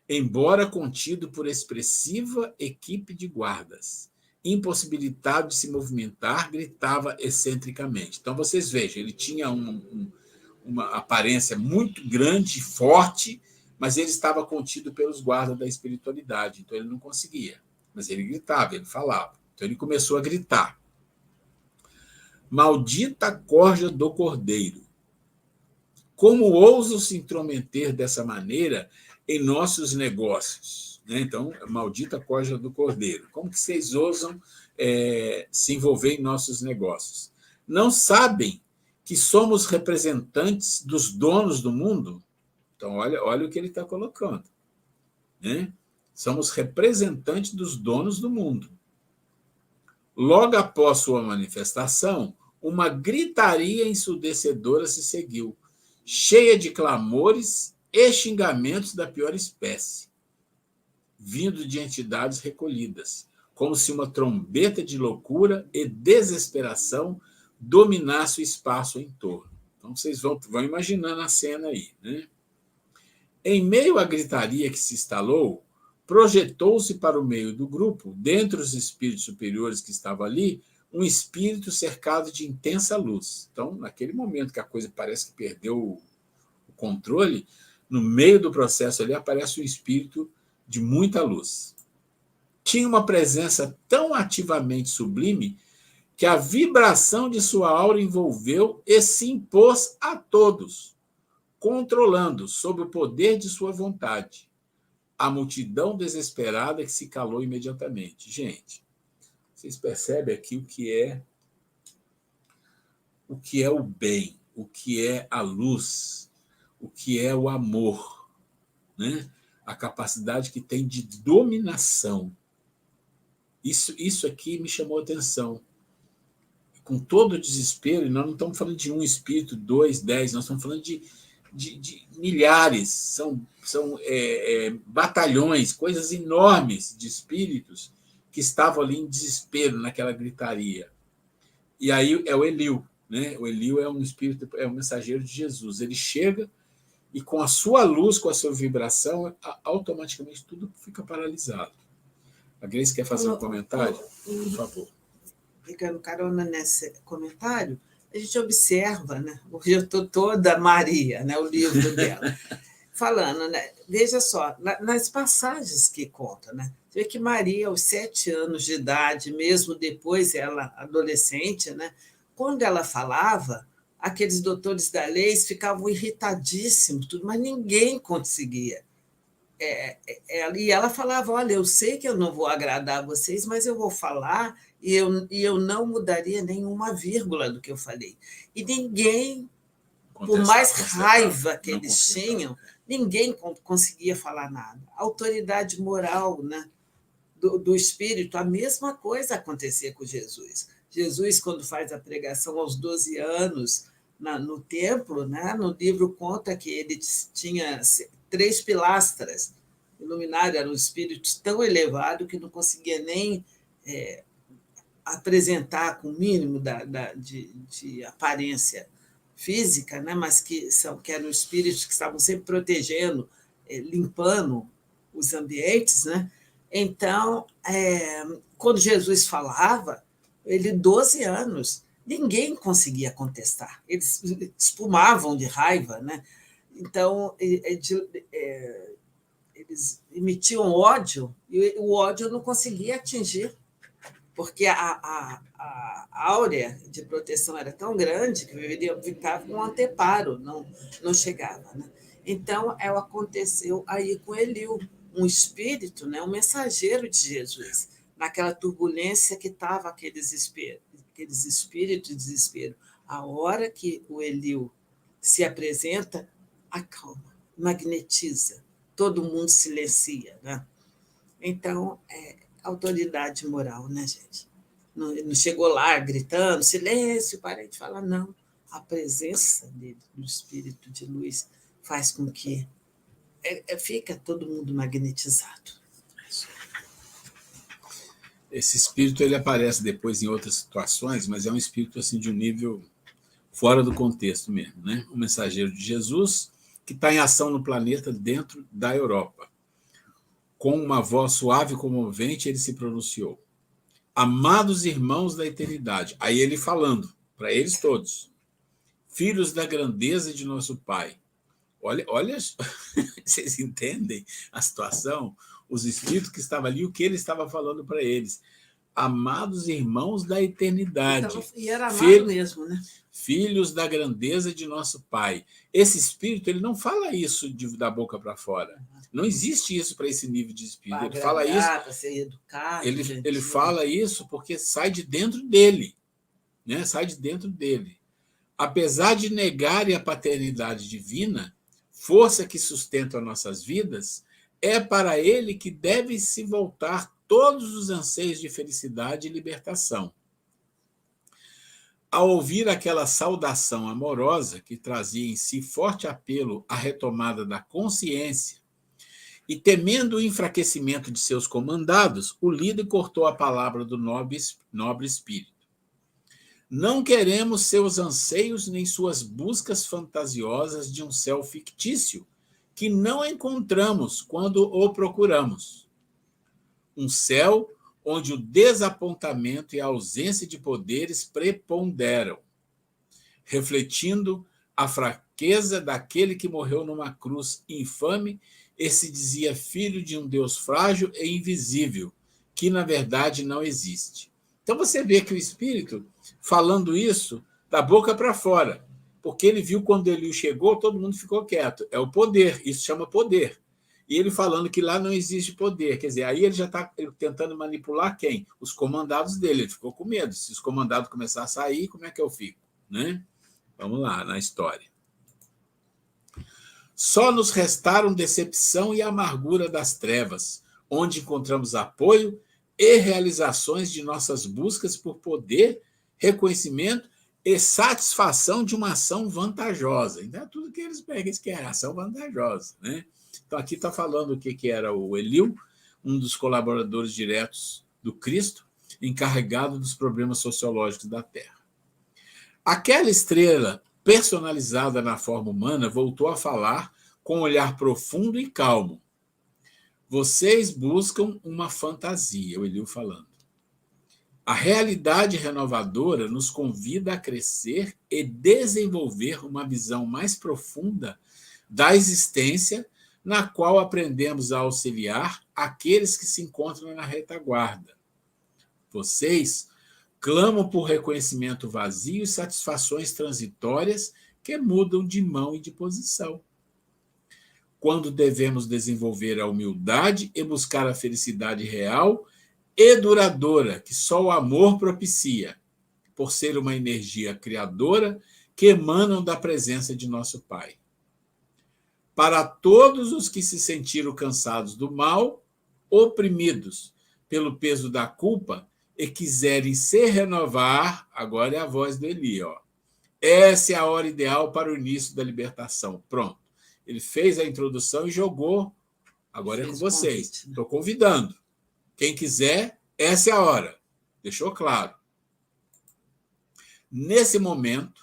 embora contido por expressiva equipe de guardas. Impossibilitado de se movimentar, gritava excentricamente. Então, vocês vejam, ele tinha uma aparência muito grande, forte, mas ele estava contido pelos guardas da espiritualidade, então ele não conseguia. Mas ele gritava, ele falava. Então ele começou a gritar. Maldita corja do cordeiro! Como ousam se intrometer dessa maneira em nossos negócios? Então, maldita corja do cordeiro. Como que vocês ousam se envolver em nossos negócios? Não sabem que somos representantes dos donos do mundo? Então, olha o que ele está colocando. Né? Somos representantes dos donos do mundo. Logo após sua manifestação, uma gritaria ensurdecedora se seguiu, cheia de clamores e xingamentos da pior espécie, vindo de entidades recolhidas, como se uma trombeta de loucura e desesperação dominasse o espaço em torno. Então, vocês vão imaginando a cena aí. Né? Em meio à gritaria que se instalou, projetou-se para o meio do grupo, dentre os espíritos superiores que estavam ali, um espírito cercado de intensa luz. Então, naquele momento que a coisa parece que perdeu o controle, no meio do processo ali aparece um espírito de muita luz. Tinha uma presença tão ativamente sublime que a vibração de sua aura envolveu e se impôs a todos, controlando, sob o poder de sua vontade, a multidão desesperada que se calou imediatamente. Gente, vocês percebem aqui o que é o bem, o que é a luz, o que é o amor, né? A capacidade que tem de dominação. Isso aqui me chamou a atenção. Com todo o desespero, e nós não estamos falando de um espírito, 2, 10, nós estamos falando de milhares, são batalhões, coisas enormes de espíritos que estavam ali em desespero naquela gritaria. E aí é o Eliu, né? O Eliu é um espírito, é um mensageiro de Jesus. Ele chega e com a sua luz, com a sua vibração, automaticamente tudo fica paralisado. A Grace quer fazer um comentário? Por favor. Pegando carona nesse comentário, a gente observa, né? Hoje eu estou toda Maria, né? O livro dela, falando, né? Veja só, nas passagens que conta, né? Você vê que Maria, aos 7 anos de idade, mesmo depois ela adolescente, né? Quando ela falava, aqueles doutores da lei ficavam irritadíssimos, tudo, mas ninguém conseguia. E ela falava, olha, eu sei que eu não vou agradar vocês, mas eu vou falar e eu não mudaria nenhuma vírgula do que eu falei. E ninguém, por mais raiva que eles tinham, ninguém conseguia falar nada. A autoridade moral, né, do espírito, a mesma coisa acontecia com Jesus. Jesus, quando faz a pregação aos 12 anos no templo, né, no livro conta que ele tinha 3 pilastras. Iluminado, era um espírito tão elevado que não conseguia nem apresentar com o mínimo de aparência física, né? Mas que eram espíritos que estavam sempre protegendo, limpando os ambientes. Né? Então, quando Jesus falava, ele, 12 anos, ninguém conseguia contestar. Eles espumavam de raiva. Né? Então, eles emitiam ódio e o ódio não conseguia atingir, porque a áurea de proteção era tão grande que ficava com um anteparo, não chegava. Né? Então, aconteceu aí com Eliu, um espírito, né, um mensageiro de Jesus, naquela turbulência que estava aqueles espíritos de desespero. A hora que o Eliu se apresenta, acalma, magnetiza, todo mundo silencia. Né? Então, autoridade moral, né, gente? Não chegou lá gritando, silêncio, parem de falar, não. A presença dele, do espírito de luz, faz com que fica todo mundo magnetizado. Esse espírito ele aparece depois em outras situações, mas é um espírito assim, de um nível fora do contexto mesmo. Né? Um mensageiro de Jesus que está em ação no planeta dentro da Europa. Com uma voz suave e comovente, ele se pronunciou. Amados irmãos da eternidade. Aí ele falando, para eles todos. Filhos da grandeza de nosso Pai. Olha, vocês entendem a situação? Os espíritos que estavam ali, o que ele estava falando para eles. Amados irmãos da eternidade. Então, e era amado mesmo, né? Filhos da grandeza de nosso Pai. Esse espírito, ele não fala isso da boca para fora. Não existe isso para esse nível de espírito. Ele fala isso. Para ser educado. Ele fala isso porque sai de dentro dele. Né? Sai de dentro dele. Apesar de negarem a paternidade divina, força que sustenta nossas vidas, é para ele que deve se voltar todos os anseios de felicidade e libertação. Ao ouvir aquela saudação amorosa que trazia em si forte apelo à retomada da consciência, e temendo o enfraquecimento de seus comandados, o líder cortou a palavra do nobre espírito. Não queremos seus anseios nem suas buscas fantasiosas de um céu fictício que não encontramos quando o procuramos. Um céu onde o desapontamento e a ausência de poderes preponderam, refletindo a fraqueza daquele que morreu numa cruz infame e se dizia filho de um Deus frágil e invisível, que na verdade não existe. Então você vê que o Espírito, falando isso, da boca para fora, porque ele viu quando Eliú chegou, todo mundo ficou quieto. É o poder, isso chama poder. E ele falando que lá não existe poder, quer dizer, aí ele já está tentando manipular quem? Os comandados dele, ele ficou com medo. Se os comandados começarem a sair, como é que eu fico? Né? Vamos lá, na história. Só nos restaram decepção e amargura das trevas, onde encontramos apoio e realizações de nossas buscas por poder, reconhecimento e satisfação de uma ação vantajosa. Então, é tudo que eles pegam, eles querem, ação vantajosa. Né? Então, aqui está falando o que era o Eliú, um dos colaboradores diretos do Cristo, encarregado dos problemas sociológicos da Terra. Aquela estrela personalizada na forma humana, voltou a falar com um olhar profundo e calmo. Vocês buscam uma fantasia, o Eliú falando. A realidade renovadora nos convida a crescer e desenvolver uma visão mais profunda da existência, na qual aprendemos a auxiliar aqueles que se encontram na retaguarda. Vocês clamam por reconhecimento vazio e satisfações transitórias que mudam de mão e de posição. Quando devemos desenvolver a humildade e buscar a felicidade real e duradoura que só o amor propicia, por ser uma energia criadora que emanam da presença de nosso Pai. Para todos os que se sentiram cansados do mal, oprimidos pelo peso da culpa, e quiserem se renovar, agora é a voz do Eli, ó. Essa é a hora ideal para o início da libertação. Pronto. Ele fez a introdução e jogou. Agora é com vocês. Estou convidando. Quem quiser, essa é a hora. Deixou claro. Nesse momento,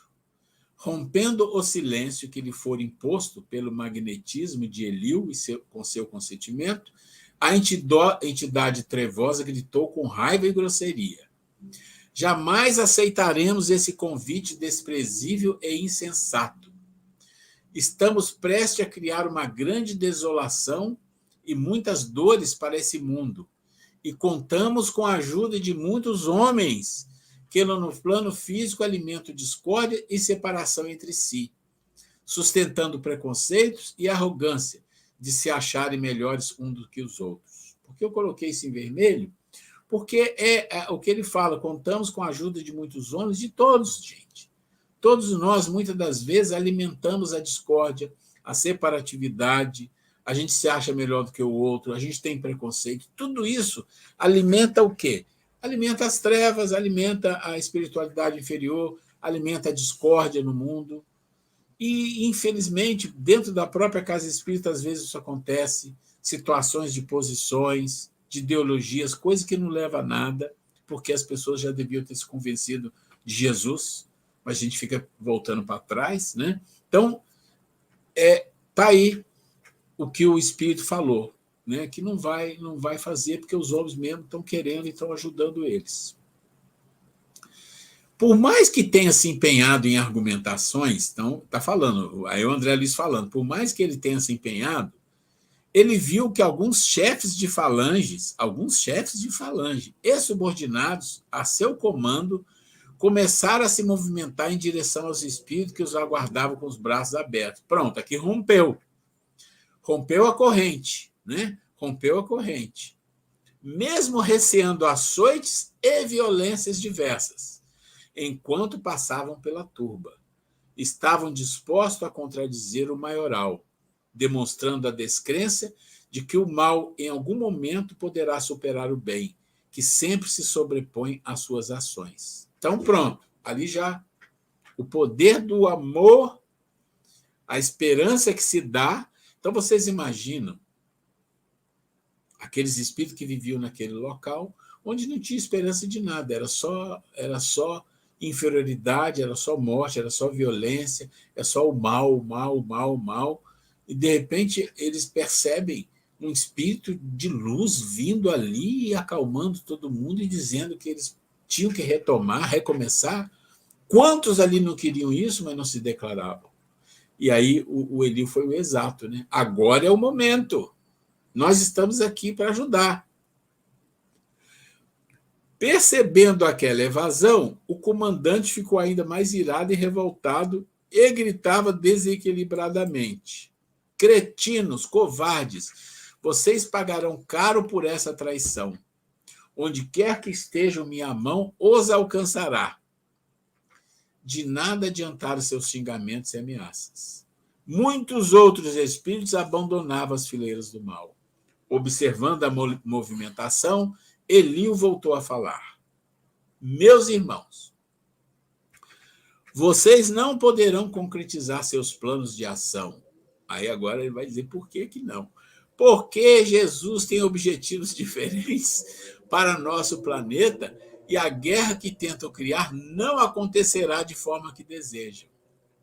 rompendo o silêncio que lhe for imposto pelo magnetismo de Eliú e com seu consentimento, a entidade trevosa gritou com raiva e grosseria. Jamais aceitaremos esse convite desprezível e insensato. Estamos prestes a criar uma grande desolação e muitas dores para esse mundo, e contamos com a ajuda de muitos homens que, no plano físico, alimentam discórdia e separação entre si, sustentando preconceitos e arrogância de se acharem melhores uns do que os outros. Por que eu coloquei isso em vermelho? Porque é o que ele fala, contamos com a ajuda de muitos homens, de todos, gente. Todos nós, muitas das vezes, alimentamos a discórdia, a separatividade, a gente se acha melhor do que o outro, a gente tem preconceito. Tudo isso alimenta o quê? Alimenta as trevas, alimenta a espiritualidade inferior, alimenta a discórdia no mundo. E, infelizmente, dentro da própria casa espírita, às vezes isso acontece, situações de posições, de ideologias, coisas que não levam a nada, porque as pessoas já deviam ter se convencido de Jesus, mas a gente fica voltando para trás, né? Então, está aí o que o Espírito falou, né? Que não vai fazer, porque os homens mesmo estão querendo e estão ajudando eles. Por mais que tenha se empenhado em argumentações, então, está falando, aí o André Luiz falando, por mais que ele tenha se empenhado, ele viu que alguns chefes de falange e subordinados a seu comando começaram a se movimentar em direção aos espíritos que os aguardavam com os braços abertos. Pronto, aqui rompeu a corrente, né? Rompeu a corrente. Mesmo receando açoites e violências diversas, enquanto passavam pela turba, estavam dispostos a contradizer o maioral, demonstrando a descrença de que o mal, em algum momento, poderá superar o bem, que sempre se sobrepõe às suas ações. Então, pronto, ali já o poder do amor, a esperança que se dá. Então, vocês imaginam aqueles espíritos que viviam naquele local, onde não tinha esperança de nada, era só inferioridade, era só morte, era só violência, é só o mal, o mal, o mal, o mal. E, de repente, eles percebem um espírito de luz vindo ali e acalmando todo mundo e dizendo que eles tinham que retomar, recomeçar. Quantos ali não queriam isso, mas não se declaravam? E aí o Elio foi o exato, né? Agora é o momento. Nós estamos aqui para ajudar. Percebendo aquela evasão, o comandante ficou ainda mais irado e revoltado e gritava desequilibradamente: cretinos, covardes, vocês pagarão caro por essa traição. Onde quer que estejam, minha mão os alcançará. De nada adiantaram seus xingamentos e ameaças. Muitos outros espíritos abandonavam as fileiras do mal. Observando a movimentação, Elio voltou a falar: meus irmãos, vocês não poderão concretizar seus planos de ação. Aí agora ele vai dizer por que não. Porque Jesus tem objetivos diferentes para nosso planeta e a guerra que tentam criar não acontecerá de forma que desejam.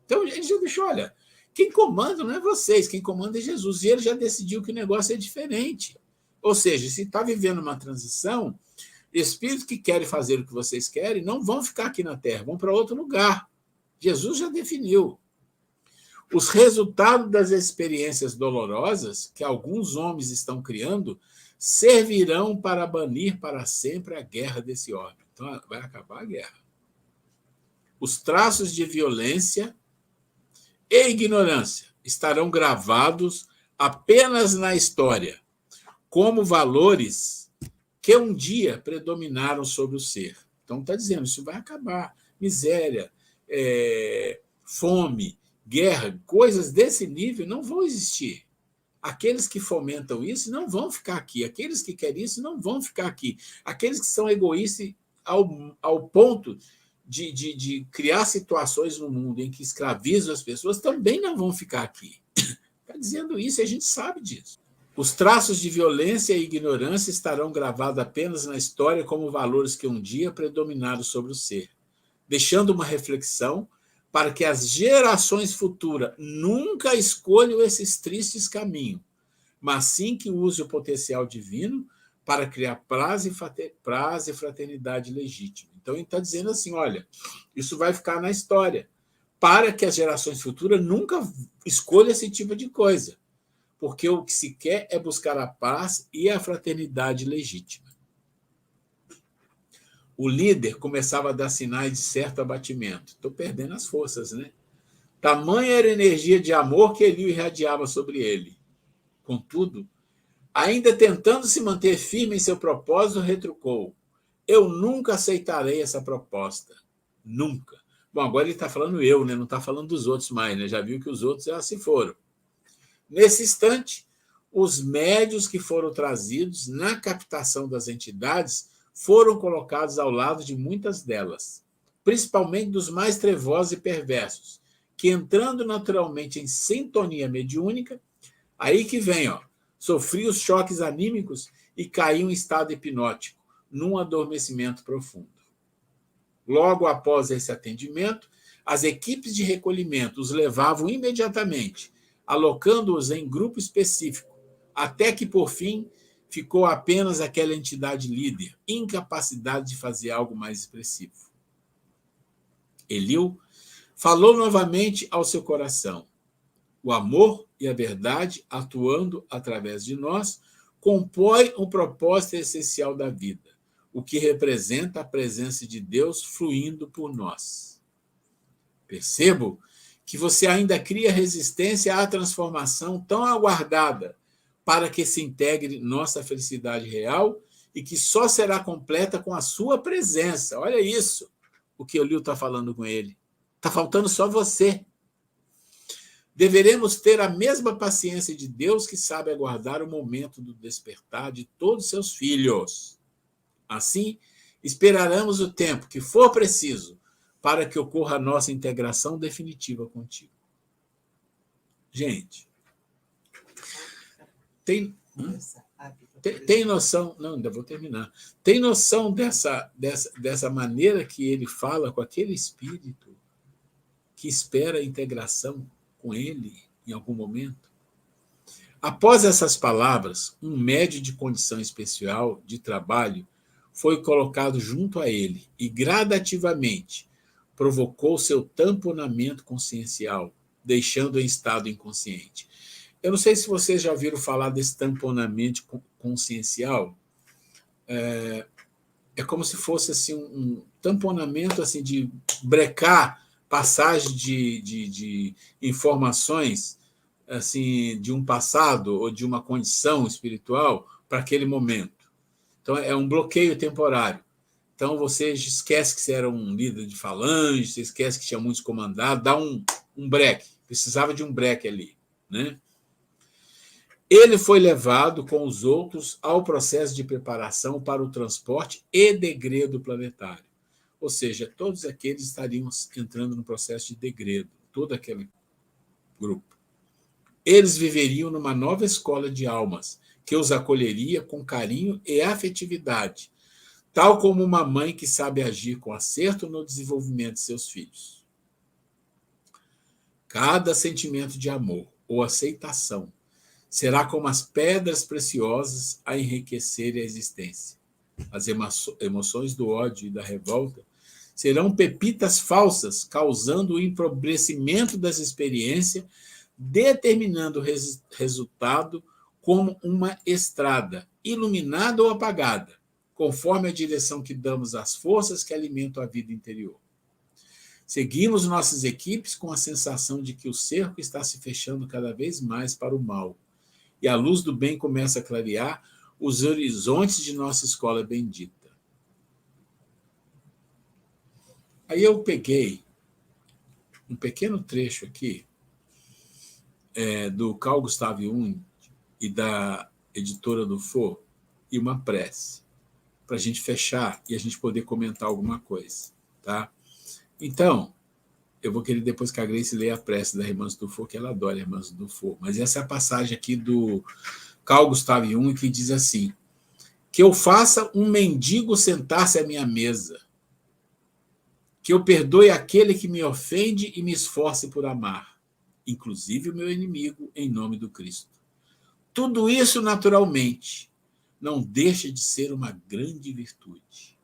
Então ele já deixou, olha, quem comanda não é vocês, quem comanda é Jesus. E ele já decidiu que o negócio é diferente. Ou seja, se está vivendo uma transição, espíritos que querem fazer o que vocês querem não vão ficar aqui na Terra, vão para outro lugar. Jesus já definiu. Os resultados das experiências dolorosas que alguns homens estão criando servirão para banir para sempre a guerra desse orbe. Então, vai acabar a guerra. Os traços de violência e ignorância estarão gravados apenas na história, como valores que um dia predominaram sobre o ser. Então, está dizendo, isso vai acabar. Miséria, fome, guerra, coisas desse nível não vão existir. Aqueles que fomentam isso não vão ficar aqui. Aqueles que querem isso não vão ficar aqui. Aqueles que são egoístas ao ponto de criar situações no mundo em que escravizam as pessoas também não vão ficar aqui. Está dizendo isso e a gente sabe disso. Os traços de violência e ignorância estarão gravados apenas na história como valores que um dia predominaram sobre o ser, deixando uma reflexão para que as gerações futuras nunca escolham esses tristes caminhos, mas sim que use o potencial divino para criar paz e fraternidade legítima. Então, ele está dizendo assim, olha, isso vai ficar na história, para que as gerações futuras nunca escolham esse tipo de coisa, porque o que se quer é buscar a paz e a fraternidade legítima. O líder começava a dar sinais de certo abatimento. Estou perdendo as forças, né? Tamanha era a energia de amor que Elio irradiava sobre ele. Contudo, ainda tentando se manter firme em seu propósito, retrucou: eu nunca aceitarei essa proposta. Nunca. Bom, agora ele está falando eu, né? Não está falando dos outros mais, né? Já viu que os outros já se foram. Nesse instante, os médios que foram trazidos na captação das entidades foram colocados ao lado de muitas delas, principalmente dos mais trevosos e perversos, que, entrando naturalmente em sintonia mediúnica, aí que vem, sofriam os choques anímicos e caíam em estado hipnótico, num adormecimento profundo. Logo após esse atendimento, as equipes de recolhimento os levavam imediatamente, alocando-os em grupo específico, até que, por fim, ficou apenas aquela entidade líder, incapacidade de fazer algo mais expressivo. Elio falou novamente ao seu coração: o amor e a verdade, atuando através de nós, compõem o propósito essencial da vida, o que representa a presença de Deus fluindo por nós. Percebo que você ainda cria resistência à transformação tão aguardada, para que se integre nossa felicidade real e que só será completa com a sua presença. Olha isso, o que o Elio está falando com ele. Está faltando só você. Deveremos ter a mesma paciência de Deus que sabe aguardar o momento do despertar de todos seus filhos. Assim, esperaremos o tempo que for preciso para que ocorra a nossa integração definitiva contigo. Gente, tem noção... Não, ainda vou terminar. Tem noção dessa maneira que ele fala com aquele espírito que espera a integração com ele em algum momento? Após essas palavras, um médio de condição especial de trabalho foi colocado junto a ele e, gradativamente, provocou seu tamponamento consciencial, deixando-o em estado inconsciente. Eu não sei se vocês já ouviram falar desse tamponamento consciencial. É como se fosse assim, um tamponamento assim, de brecar passagem de informações assim, de um passado ou de uma condição espiritual para aquele momento. Então, é um bloqueio temporário. Então, você esquece que você era um líder de falange, você esquece que tinha muitos comandados, dá um break. Precisava de um break ali, né? Ele foi levado com os outros ao processo de preparação para o transporte e degredo planetário. Ou seja, todos aqueles estariam entrando no processo de degredo, todo aquele grupo. Eles viveriam numa nova escola de almas, que os acolheria com carinho e afetividade, tal como uma mãe que sabe agir com acerto no desenvolvimento de seus filhos. Cada sentimento de amor ou aceitação será como as pedras preciosas a enriquecerem a existência. As emoções do ódio e da revolta serão pepitas falsas, causando o empobrecimento das experiências, determinando o resultado como uma estrada, iluminada ou apagada, conforme a direção que damos às forças que alimentam a vida interior. Seguimos nossas equipes com a sensação de que o cerco está se fechando cada vez mais para o mal, e a luz do bem começa a clarear os horizontes de nossa escola bendita. Aí eu peguei um pequeno trecho aqui do Carl Gustav Jung e da editora do Fo, e uma prece, para a gente fechar e a gente poder comentar alguma coisa. Tá? Então, eu vou querer depois que a Grace leia a prece da Irmã Dufour, que ela adora a Irmã Dufour, mas essa é a passagem aqui do Carl Gustav Jung, que diz assim: que eu faça um mendigo sentar-se à minha mesa, que eu perdoe aquele que me ofende e me esforce por amar, inclusive o meu inimigo, em nome do Cristo. Tudo isso, naturalmente, não deixa de ser uma grande virtude.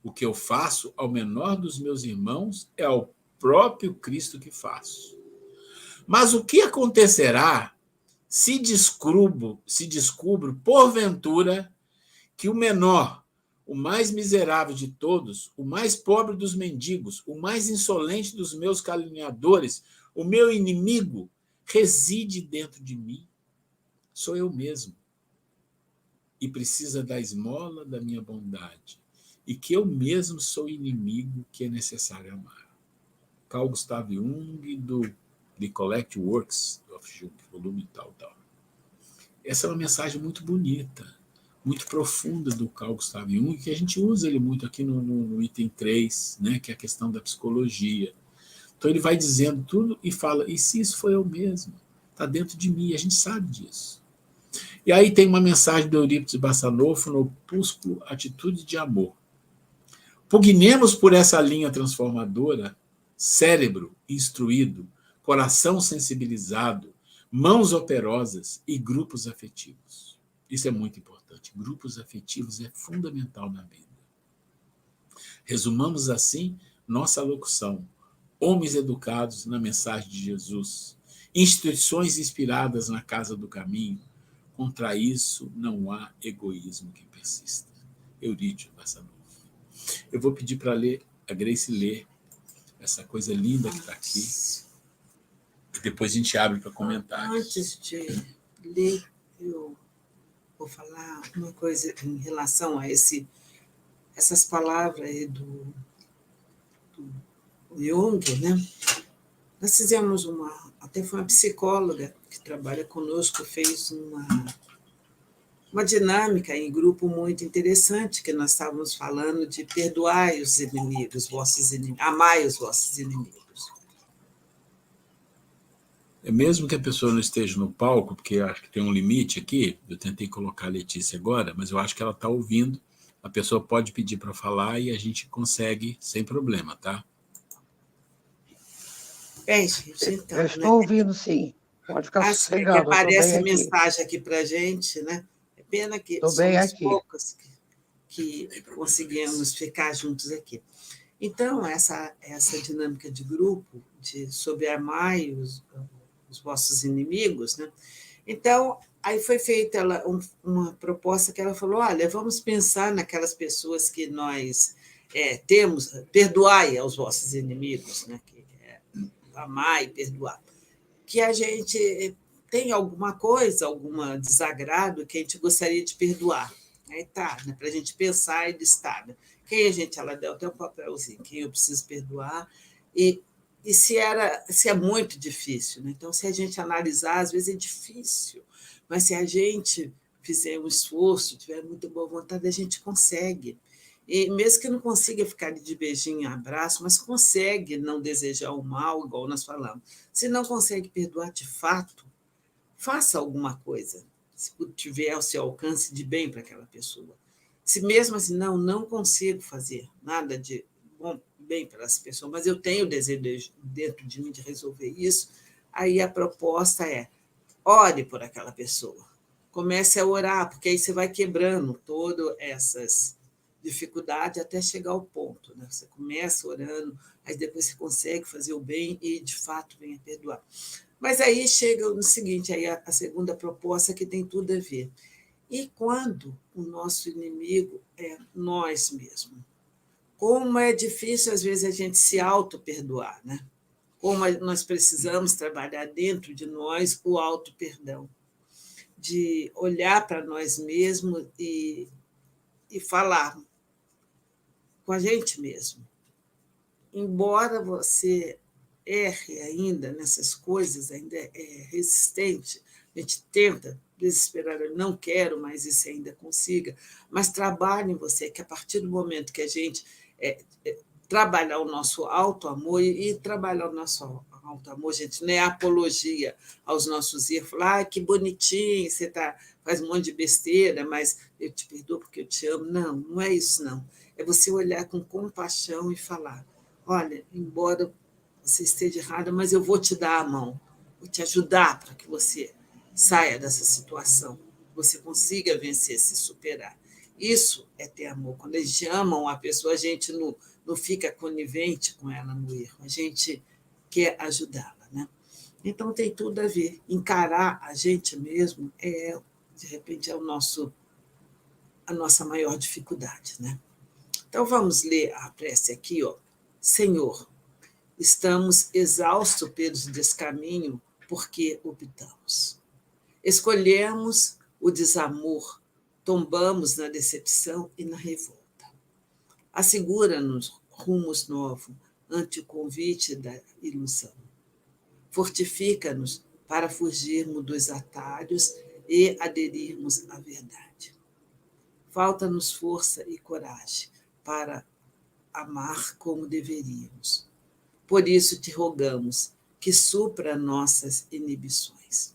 O que eu faço ao menor dos meus irmãos é ao próprio Cristo que faço. Mas o que acontecerá se descubro, porventura, que o menor, o mais miserável de todos, o mais pobre dos mendigos, o mais insolente dos meus caluniadores, o meu inimigo, reside dentro de mim? Sou eu mesmo. E precisa da esmola da minha bondade. E que eu mesmo sou inimigo que é necessário amar. Carl Gustav Jung, do The Collect Works of Jung, volume tal. Essa é uma mensagem muito bonita, muito profunda do Carl Gustav Jung, que a gente usa ele muito aqui no item 3, né, que é a questão da psicologia. Então ele vai dizendo tudo e fala, e se isso foi eu mesmo? Está dentro de mim, a gente sabe disso. E aí tem uma mensagem do Eurípides Bassanufo no opúsculo Atitude de Amor. Pugnemos por essa linha transformadora, cérebro instruído, coração sensibilizado, mãos operosas e grupos afetivos. Isso é muito importante. Grupos afetivos é fundamental na vida. Resumamos assim nossa locução. Homens educados na mensagem de Jesus. Instituições inspiradas na casa do caminho. Contra isso não há egoísmo que persista. Eurípides Bassanufo. Eu vou pedir para a Grace ler essa coisa linda que está aqui. E depois a gente abre para comentários. Antes de ler, eu vou falar uma coisa em relação a essas palavras do Jung, né? Nós fizemos até foi uma psicóloga que trabalha conosco, fez uma dinâmica em grupo muito interessante, que nós estávamos falando de perdoai os inimigos, amai os vossos inimigos. Mesmo que a pessoa não esteja no palco, porque eu acho que tem um limite aqui, eu tentei colocar a Letícia agora, mas eu acho que ela está ouvindo, a pessoa pode pedir para falar e a gente consegue sem problema, tá? Gente, então, eu estou ouvindo, sim. Pode ficar sossegado. Aparece a mensagem aqui para a gente, né? É pena que somos poucos que conseguimos ficar juntos aqui. Então, essa dinâmica de grupo, sobre amai os vossos inimigos, né? Então, aí foi feita uma proposta que ela falou, olha, vamos pensar naquelas pessoas que nós temos, perdoai aos vossos inimigos, né? Que amar e perdoar. Que a gente tem alguma coisa, algum desagrado que a gente gostaria de perdoar. Aí tá, né? Para a gente pensar e listar. Né? Quem a gente, ela deu até um papelzinho, quem eu preciso perdoar, e se é muito difícil. Né? Então, se a gente analisar, às vezes é difícil, mas se a gente fizer um esforço, tiver muita boa vontade, a gente consegue. E mesmo que não consiga ficar de beijinho e abraço, mas consegue não desejar o mal, igual nós falamos. Se não consegue perdoar de fato, faça alguma coisa, se tiver ao seu alcance de bem para aquela pessoa. Se mesmo assim, não consigo fazer nada de bem para essa pessoa, mas eu tenho o desejo dentro de mim de resolver isso, aí a proposta é, ore por aquela pessoa. Comece a orar, porque aí você vai quebrando todas essas dificuldade até chegar ao ponto. Né? Você começa orando, aí depois você consegue fazer o bem e, de fato, vem a perdoar. Mas aí chega no seguinte, aí a segunda proposta que tem tudo a ver. E quando o nosso inimigo é nós mesmos? Como é difícil, às vezes, a gente se auto-perdoar, né? Como nós precisamos trabalhar dentro de nós o auto-perdão, de olhar para nós mesmos e falar com a gente mesmo. Embora você erre ainda nessas coisas, ainda é resistente, a gente tenta desesperadamente, não quero mais isso ainda consiga, mas trabalhe em você, que a partir do momento que a gente trabalhar o nosso auto-amor e trabalhar o nosso auto-amor, gente, não é apologia aos nossos erros, falar, que bonitinho, você faz um monte de besteira, mas eu te perdoo porque eu te amo. Não é isso, não. É você olhar com compaixão e falar, olha, embora você esteja errada, mas eu vou te dar a mão, vou te ajudar para que você saia dessa situação, você consiga vencer, se superar. Isso é ter amor. Quando a gente ama uma pessoa, a gente não fica conivente com ela no erro, a gente quer ajudá-la. Né? Então, tem tudo a ver. Encarar a gente mesmo de repente, é a nossa maior dificuldade. Né? Então, vamos ler a prece aqui. Ó. Senhor, estamos exaustos pelo descaminho porque optamos. Escolhemos o desamor, tombamos na decepção e na revolta. Assegura-nos rumos novos ante o convite da ilusão. Fortifica-nos para fugirmos dos atalhos e aderirmos à verdade. Falta-nos força e coragem para amar como deveríamos. Por isso te rogamos que supra nossas inibições.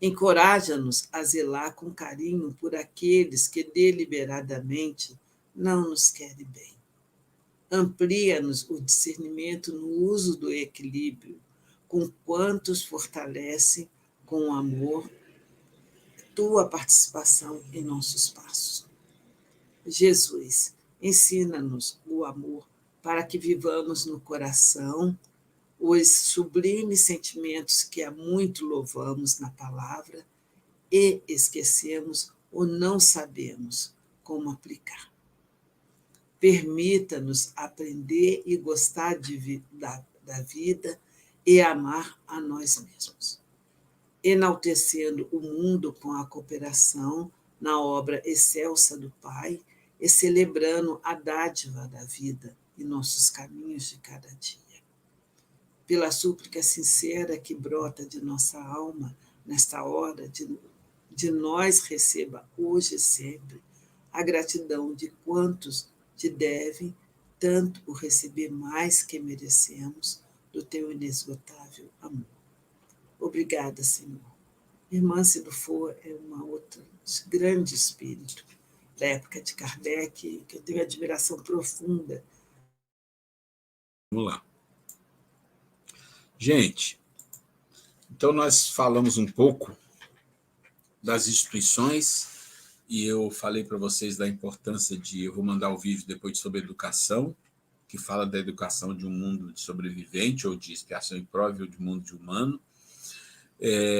Encoraja-nos a zelar com carinho por aqueles que deliberadamente não nos querem bem. Amplia-nos o discernimento no uso do equilíbrio, com quantos fortalece com o amor tua participação em nossos passos. Jesus, ensina-nos o amor para que vivamos no coração os sublimes sentimentos que há muito louvamos na palavra e esquecemos ou não sabemos como aplicar. Permita-nos aprender e gostar da vida e amar a nós mesmos, enaltecendo o mundo com a cooperação na obra excelsa do Pai e celebrando a dádiva da vida e nossos caminhos de cada dia. pela súplica sincera que brota de nossa alma, nesta hora, de nós receba hoje e sempre a gratidão de quantos te devem, tanto por receber mais que merecemos do teu inesgotável amor. Obrigada, Senhor. Irmã Sidufo é uma outra grande espírito da época de Kardec, que eu tenho admiração profunda. Vamos lá. Gente, então nós falamos um pouco das instituições, e eu falei para vocês da importância eu vou mandar o vídeo depois sobre educação, que fala da educação de um mundo de sobrevivente, ou de expiação imprópria, ou de mundo de humano.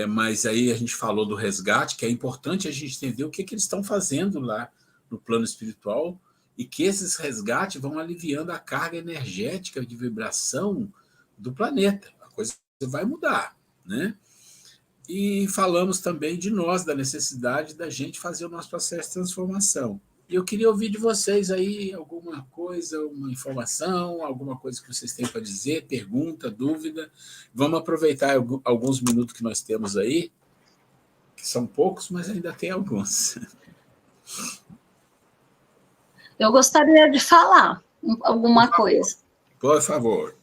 Mas aí a gente falou do resgate, que é importante a gente entender o que eles estão fazendo lá no plano espiritual, e que esses resgates vão aliviando a carga energética de vibração do planeta. A coisa vai mudar, né? E falamos também de nós, da necessidade da gente fazer o nosso processo de transformação. E eu queria ouvir de vocês aí alguma coisa, uma informação, alguma coisa que vocês têm para dizer, pergunta, dúvida. Vamos aproveitar alguns minutos que nós temos aí, que são poucos, mas ainda tem alguns. Eu gostaria de falar alguma coisa. Por favor.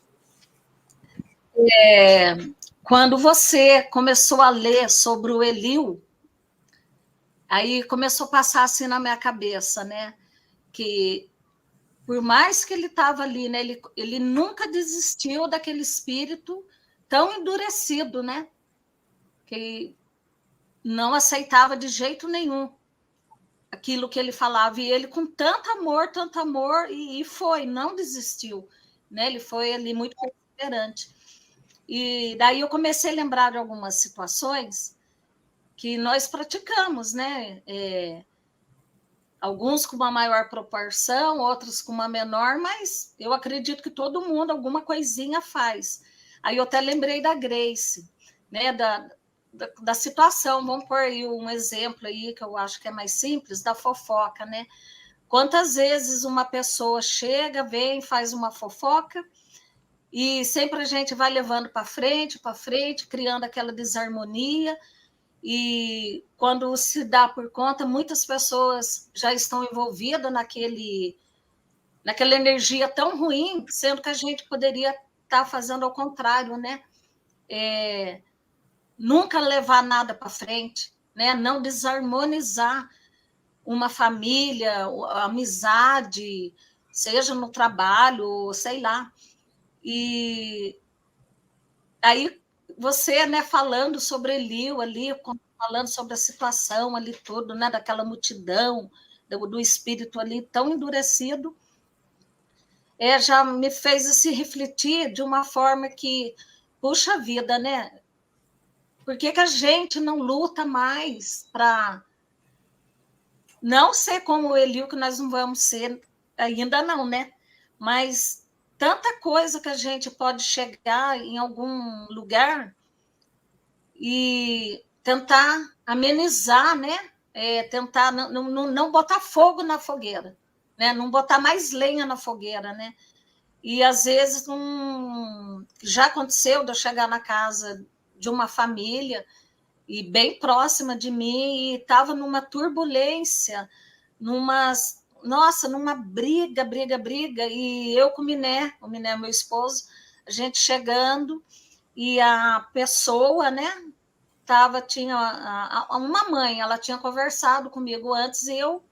Quando você começou a ler sobre o Eliu, aí começou a passar assim na minha cabeça, né? Que por mais que ele estava ali, né? Ele nunca desistiu daquele espírito tão endurecido, né? Que não aceitava de jeito nenhum aquilo que ele falava. E ele com tanto amor, e foi, não desistiu, né? Ele foi ali muito perseverante. E daí eu comecei a lembrar de algumas situações que nós praticamos, né? Alguns com uma maior proporção, outros com uma menor, mas eu acredito que todo mundo alguma coisinha faz. Aí eu até lembrei da Grace, né? Da situação, vamos pôr aí um exemplo aí que eu acho que é mais simples, da fofoca, né? Quantas vezes uma pessoa chega, vem, faz uma fofoca, e sempre a gente vai levando para frente, criando aquela desarmonia, e quando se dá por conta, muitas pessoas já estão envolvidas naquela energia tão ruim, sendo que a gente poderia estar fazendo ao contrário, né? Nunca levar nada para frente, né? Não desarmonizar uma família, a amizade, seja no trabalho, sei lá. E aí você, né, falando sobre Eliu ali, falando sobre a situação ali tudo, né, daquela multidão, do espírito ali tão endurecido, já me fez se refletir de uma forma que, puxa vida, né? Por que a gente não luta mais para não ser como o Eliu, que nós não vamos ser ainda não, né? Mas tanta coisa que a gente pode chegar em algum lugar e tentar amenizar, né? Tentar não botar fogo na fogueira, né? Não botar mais lenha na fogueira, né? E às vezes já aconteceu de eu chegar na casa de uma família e bem próxima de mim, e estava numa turbulência, numa briga, e eu com o Miné meu esposo, a gente chegando, e a pessoa, né, tinha uma mãe, ela tinha conversado comigo antes, e eu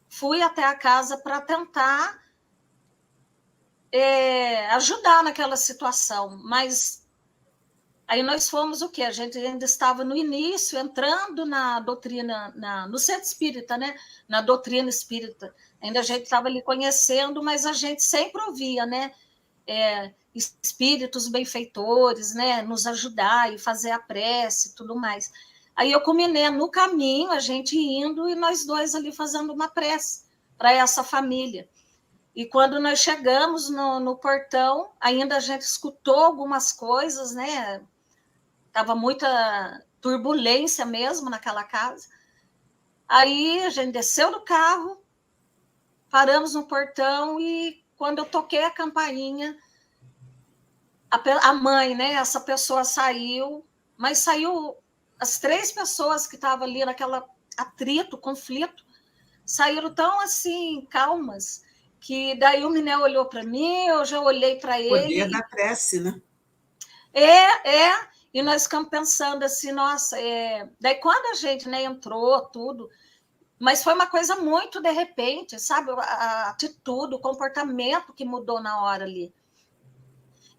fui até a casa para tentar ajudar naquela situação, mas aí nós fomos o quê? A gente ainda estava no início, entrando na doutrina, no centro espírita, né? Na doutrina espírita. Ainda a gente estava ali conhecendo, mas a gente sempre ouvia, né? Espíritos benfeitores, né? Nos ajudar e fazer a prece e tudo mais. Aí eu combinei no caminho, a gente indo e nós dois ali fazendo uma prece para essa família. E quando nós chegamos no portão, ainda a gente escutou algumas coisas, né? Estava muita turbulência mesmo naquela casa. Aí a gente desceu do carro, paramos no portão, e quando eu toquei a campainha, a mãe, né? Essa pessoa saiu, mas saiu as 3 pessoas que estavam ali naquela atrito, conflito, saíram tão assim, calmas, que daí o Minel olhou para mim, eu já olhei para ele. Poder da prece, né? E nós ficamos pensando assim, nossa, daí quando a gente, né, entrou, tudo, mas foi uma coisa muito de repente, sabe? A atitude, o comportamento que mudou na hora ali.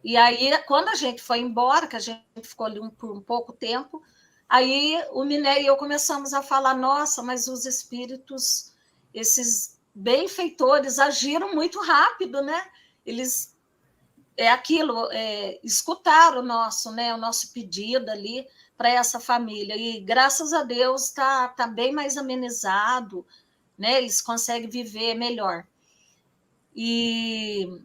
E aí, quando a gente foi embora, que a gente ficou ali por um pouco tempo, aí o Miné e eu começamos a falar, nossa, mas os espíritos, esses benfeitores, agiram muito rápido, né? Eles, escutaram o nosso pedido ali para essa família. E, graças a Deus, está bem mais amenizado, né? Eles conseguem viver melhor. E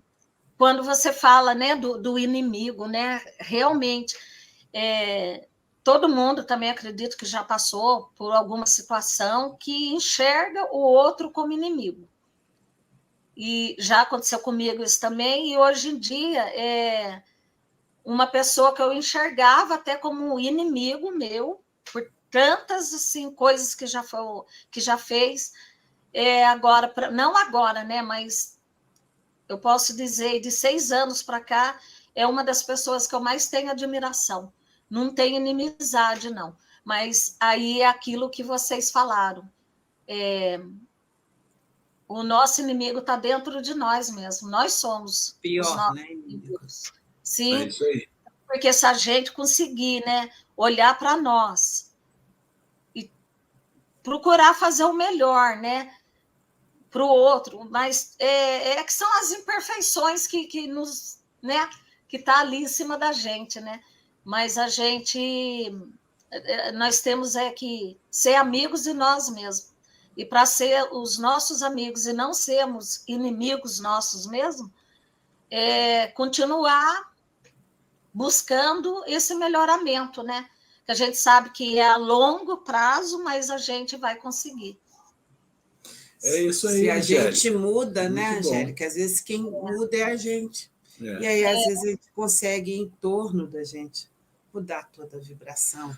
quando você fala, né, do inimigo, né, realmente, todo mundo também acredito que já passou por alguma situação que enxerga o outro como inimigo. E já aconteceu comigo isso também, e hoje em dia, uma pessoa que eu enxergava até como inimigo meu, por tantas assim, coisas que já fez, agora, não agora, né, mas eu posso dizer, de 6 anos para cá, é uma das pessoas que eu mais tenho admiração. Não tenho inimizade, não. Mas aí é aquilo que vocês falaram. O nosso inimigo está dentro de nós mesmo. Nós somos pior, os nossos né, inimigos. Sim, É isso aí. porque se a gente conseguir, né, olhar para nós e procurar fazer o melhor, né, para o outro, mas que são as imperfeições que nos, né, que está ali em cima da gente, né? Mas nós temos que ser amigos de nós mesmos. E para ser os nossos amigos e não sermos inimigos nossos mesmos, continuar buscando esse melhoramento, né? Que a gente sabe que é a longo prazo, mas a gente vai conseguir. É isso aí, se a Angélica. gente muda, Muito né, bom. Angélica? Às vezes quem muda é a gente. E aí, às vezes, a gente consegue, em torno da gente, mudar toda a vibração.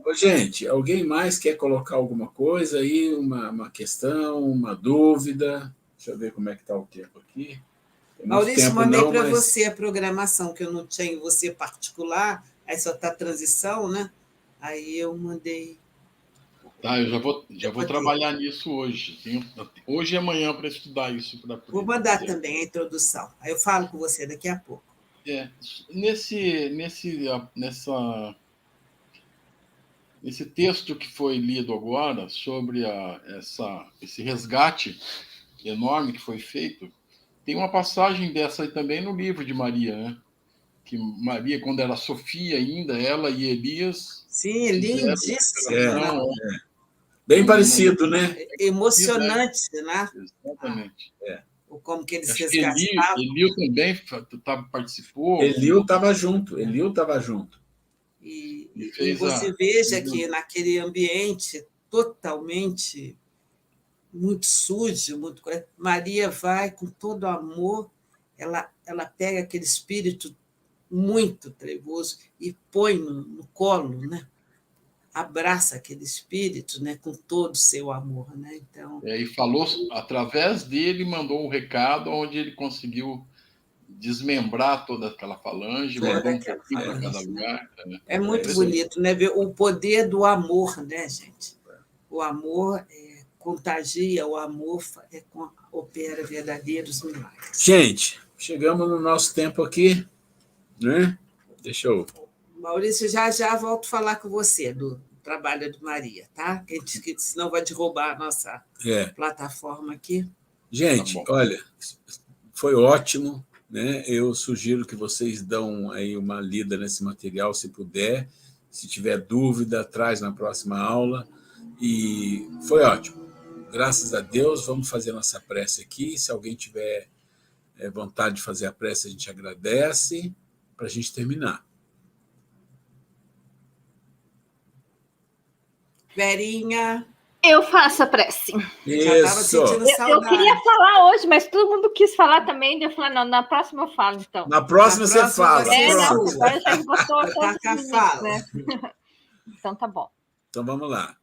Ô, gente, alguém mais quer colocar alguma coisa aí, uma questão, uma dúvida? Deixa eu ver como é que está o tempo aqui. Tem muito Maurício, tempo mandei não, para mas... você a programação, que eu não tinha em você particular, aí só está transição, né? Aí eu mandei. Tá, eu já vou trabalhar nisso hoje. Hoje e amanhã para estudar isso. Vou mandar também a introdução. Aí eu falo com você daqui a pouco. Nesse texto que foi lido agora, sobre esse resgate enorme que foi feito, tem uma passagem dessa aí também no livro de Maria, né? Que Maria, quando era Sofia ainda, ela e Elias... Sim, lindíssimo. Bem parecido, né? Emocionante, né? Exatamente. Como que eles Acho que resgatavam. Elio também participou. Elio estava junto. E você veja que naquele ambiente totalmente muito sujo, muito... Maria vai com todo amor, ela pega aquele espírito muito trevoso e põe no colo, né? Abraça aquele espírito, né? Com todo o seu amor. Né? Então... E falou, através dele, mandou um recado onde ele conseguiu desmembrar toda aquela falange, mandou um pouquinho para cada lugar. Né? É muito bonito, né? Ver o poder do amor, né, gente? O amor contagia, o amor opera verdadeiros milagres. Gente, chegamos no nosso tempo aqui, né? Deixa eu... Maurício, já volto a falar com você do trabalho de Maria, tá? Que senão vai derrubar a nossa plataforma aqui. Gente, olha, foi ótimo, né? Eu sugiro que vocês dão aí uma lida nesse material, se puder. Se tiver dúvida, traz na próxima aula. E foi ótimo. Graças a Deus, vamos fazer nossa prece aqui. Se alguém tiver vontade de fazer a prece, a gente agradece, para a gente terminar. Verinha. Eu faço a prece. Isso. Eu queria falar hoje, mas todo mundo quis falar também. Eu falei, não, na próxima eu falo, então. Na próxima você fala. Não, agora já esgotou todos os fala. né? Então, tá bom. Então, vamos lá.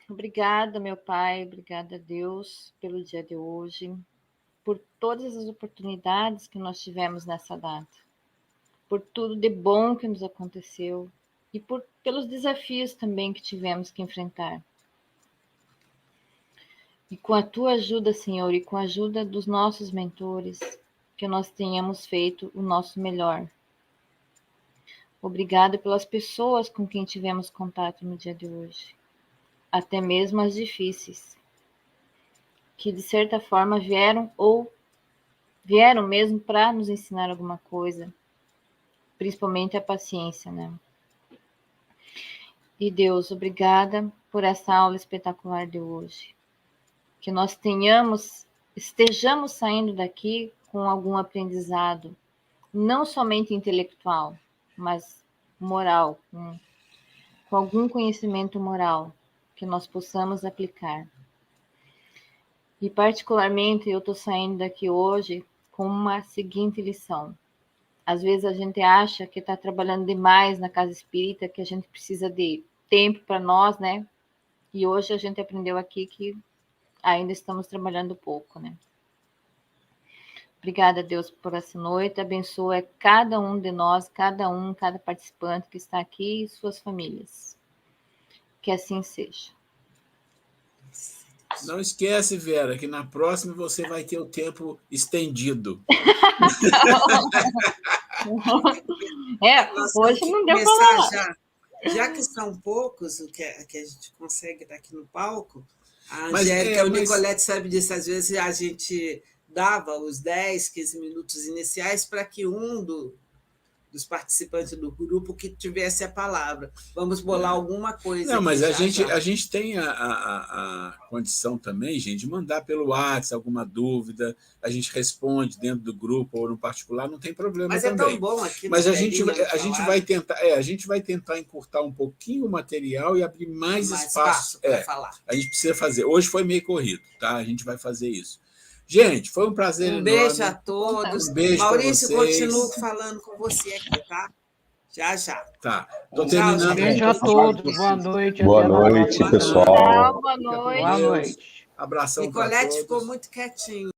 Obrigada, meu Pai. Obrigada, Deus, pelo dia de hoje. Por todas as oportunidades que nós tivemos nessa data. Por tudo de bom que nos aconteceu. E pelos desafios também que tivemos que enfrentar. E com a tua ajuda, Senhor, e com a ajuda dos nossos mentores, que nós tenhamos feito o nosso melhor. Obrigada pelas pessoas com quem tivemos contato no dia de hoje, até mesmo as difíceis, que de certa forma vieram mesmo para nos ensinar alguma coisa, principalmente a paciência, né? E Deus, obrigada por essa aula espetacular de hoje. Que nós estejamos saindo daqui com algum aprendizado, não somente intelectual, mas moral, com algum conhecimento moral que nós possamos aplicar. E particularmente eu estou saindo daqui hoje com uma seguinte lição. Às vezes a gente acha que está trabalhando demais na casa espírita, que a gente precisa de tempo para nós, né? E hoje a gente aprendeu aqui que ainda estamos trabalhando pouco, né? Obrigada, Deus, por essa noite. Abençoa cada um de nós, cada participante que está aqui e suas famílias. Que assim seja. Não esquece, Vera, que na próxima você vai ter o tempo estendido. Hoje não deu para falar. Já que são poucos o que a gente consegue estar aqui no palco, a Angélica e o Nicolete sabe disso, às vezes a gente dava os 10, 15 minutos iniciais para que um dos participantes do grupo que tivesse a palavra. Vamos bolar alguma coisa. Não, mas a gente tem a condição também, gente, de mandar pelo WhatsApp alguma dúvida, a gente responde dentro do grupo ou no particular, não tem problema mas também. Mas é tão bom aqui. Mas a gente vai tentar encurtar um pouquinho o material e abrir mais espaço para falar. A gente precisa fazer. Hoje foi meio corrido, tá? A gente vai fazer isso. Gente, foi um prazer enorme. Beijo a todos. Um beijo Maurício, pra vocês. continuo falando com você aqui, tá? Já. Tá. Tô terminando. Beijo a todos. Boa noite. Boa noite, pessoal. Boa noite. Boa noite. Abração. Nicolete ficou muito quietinho.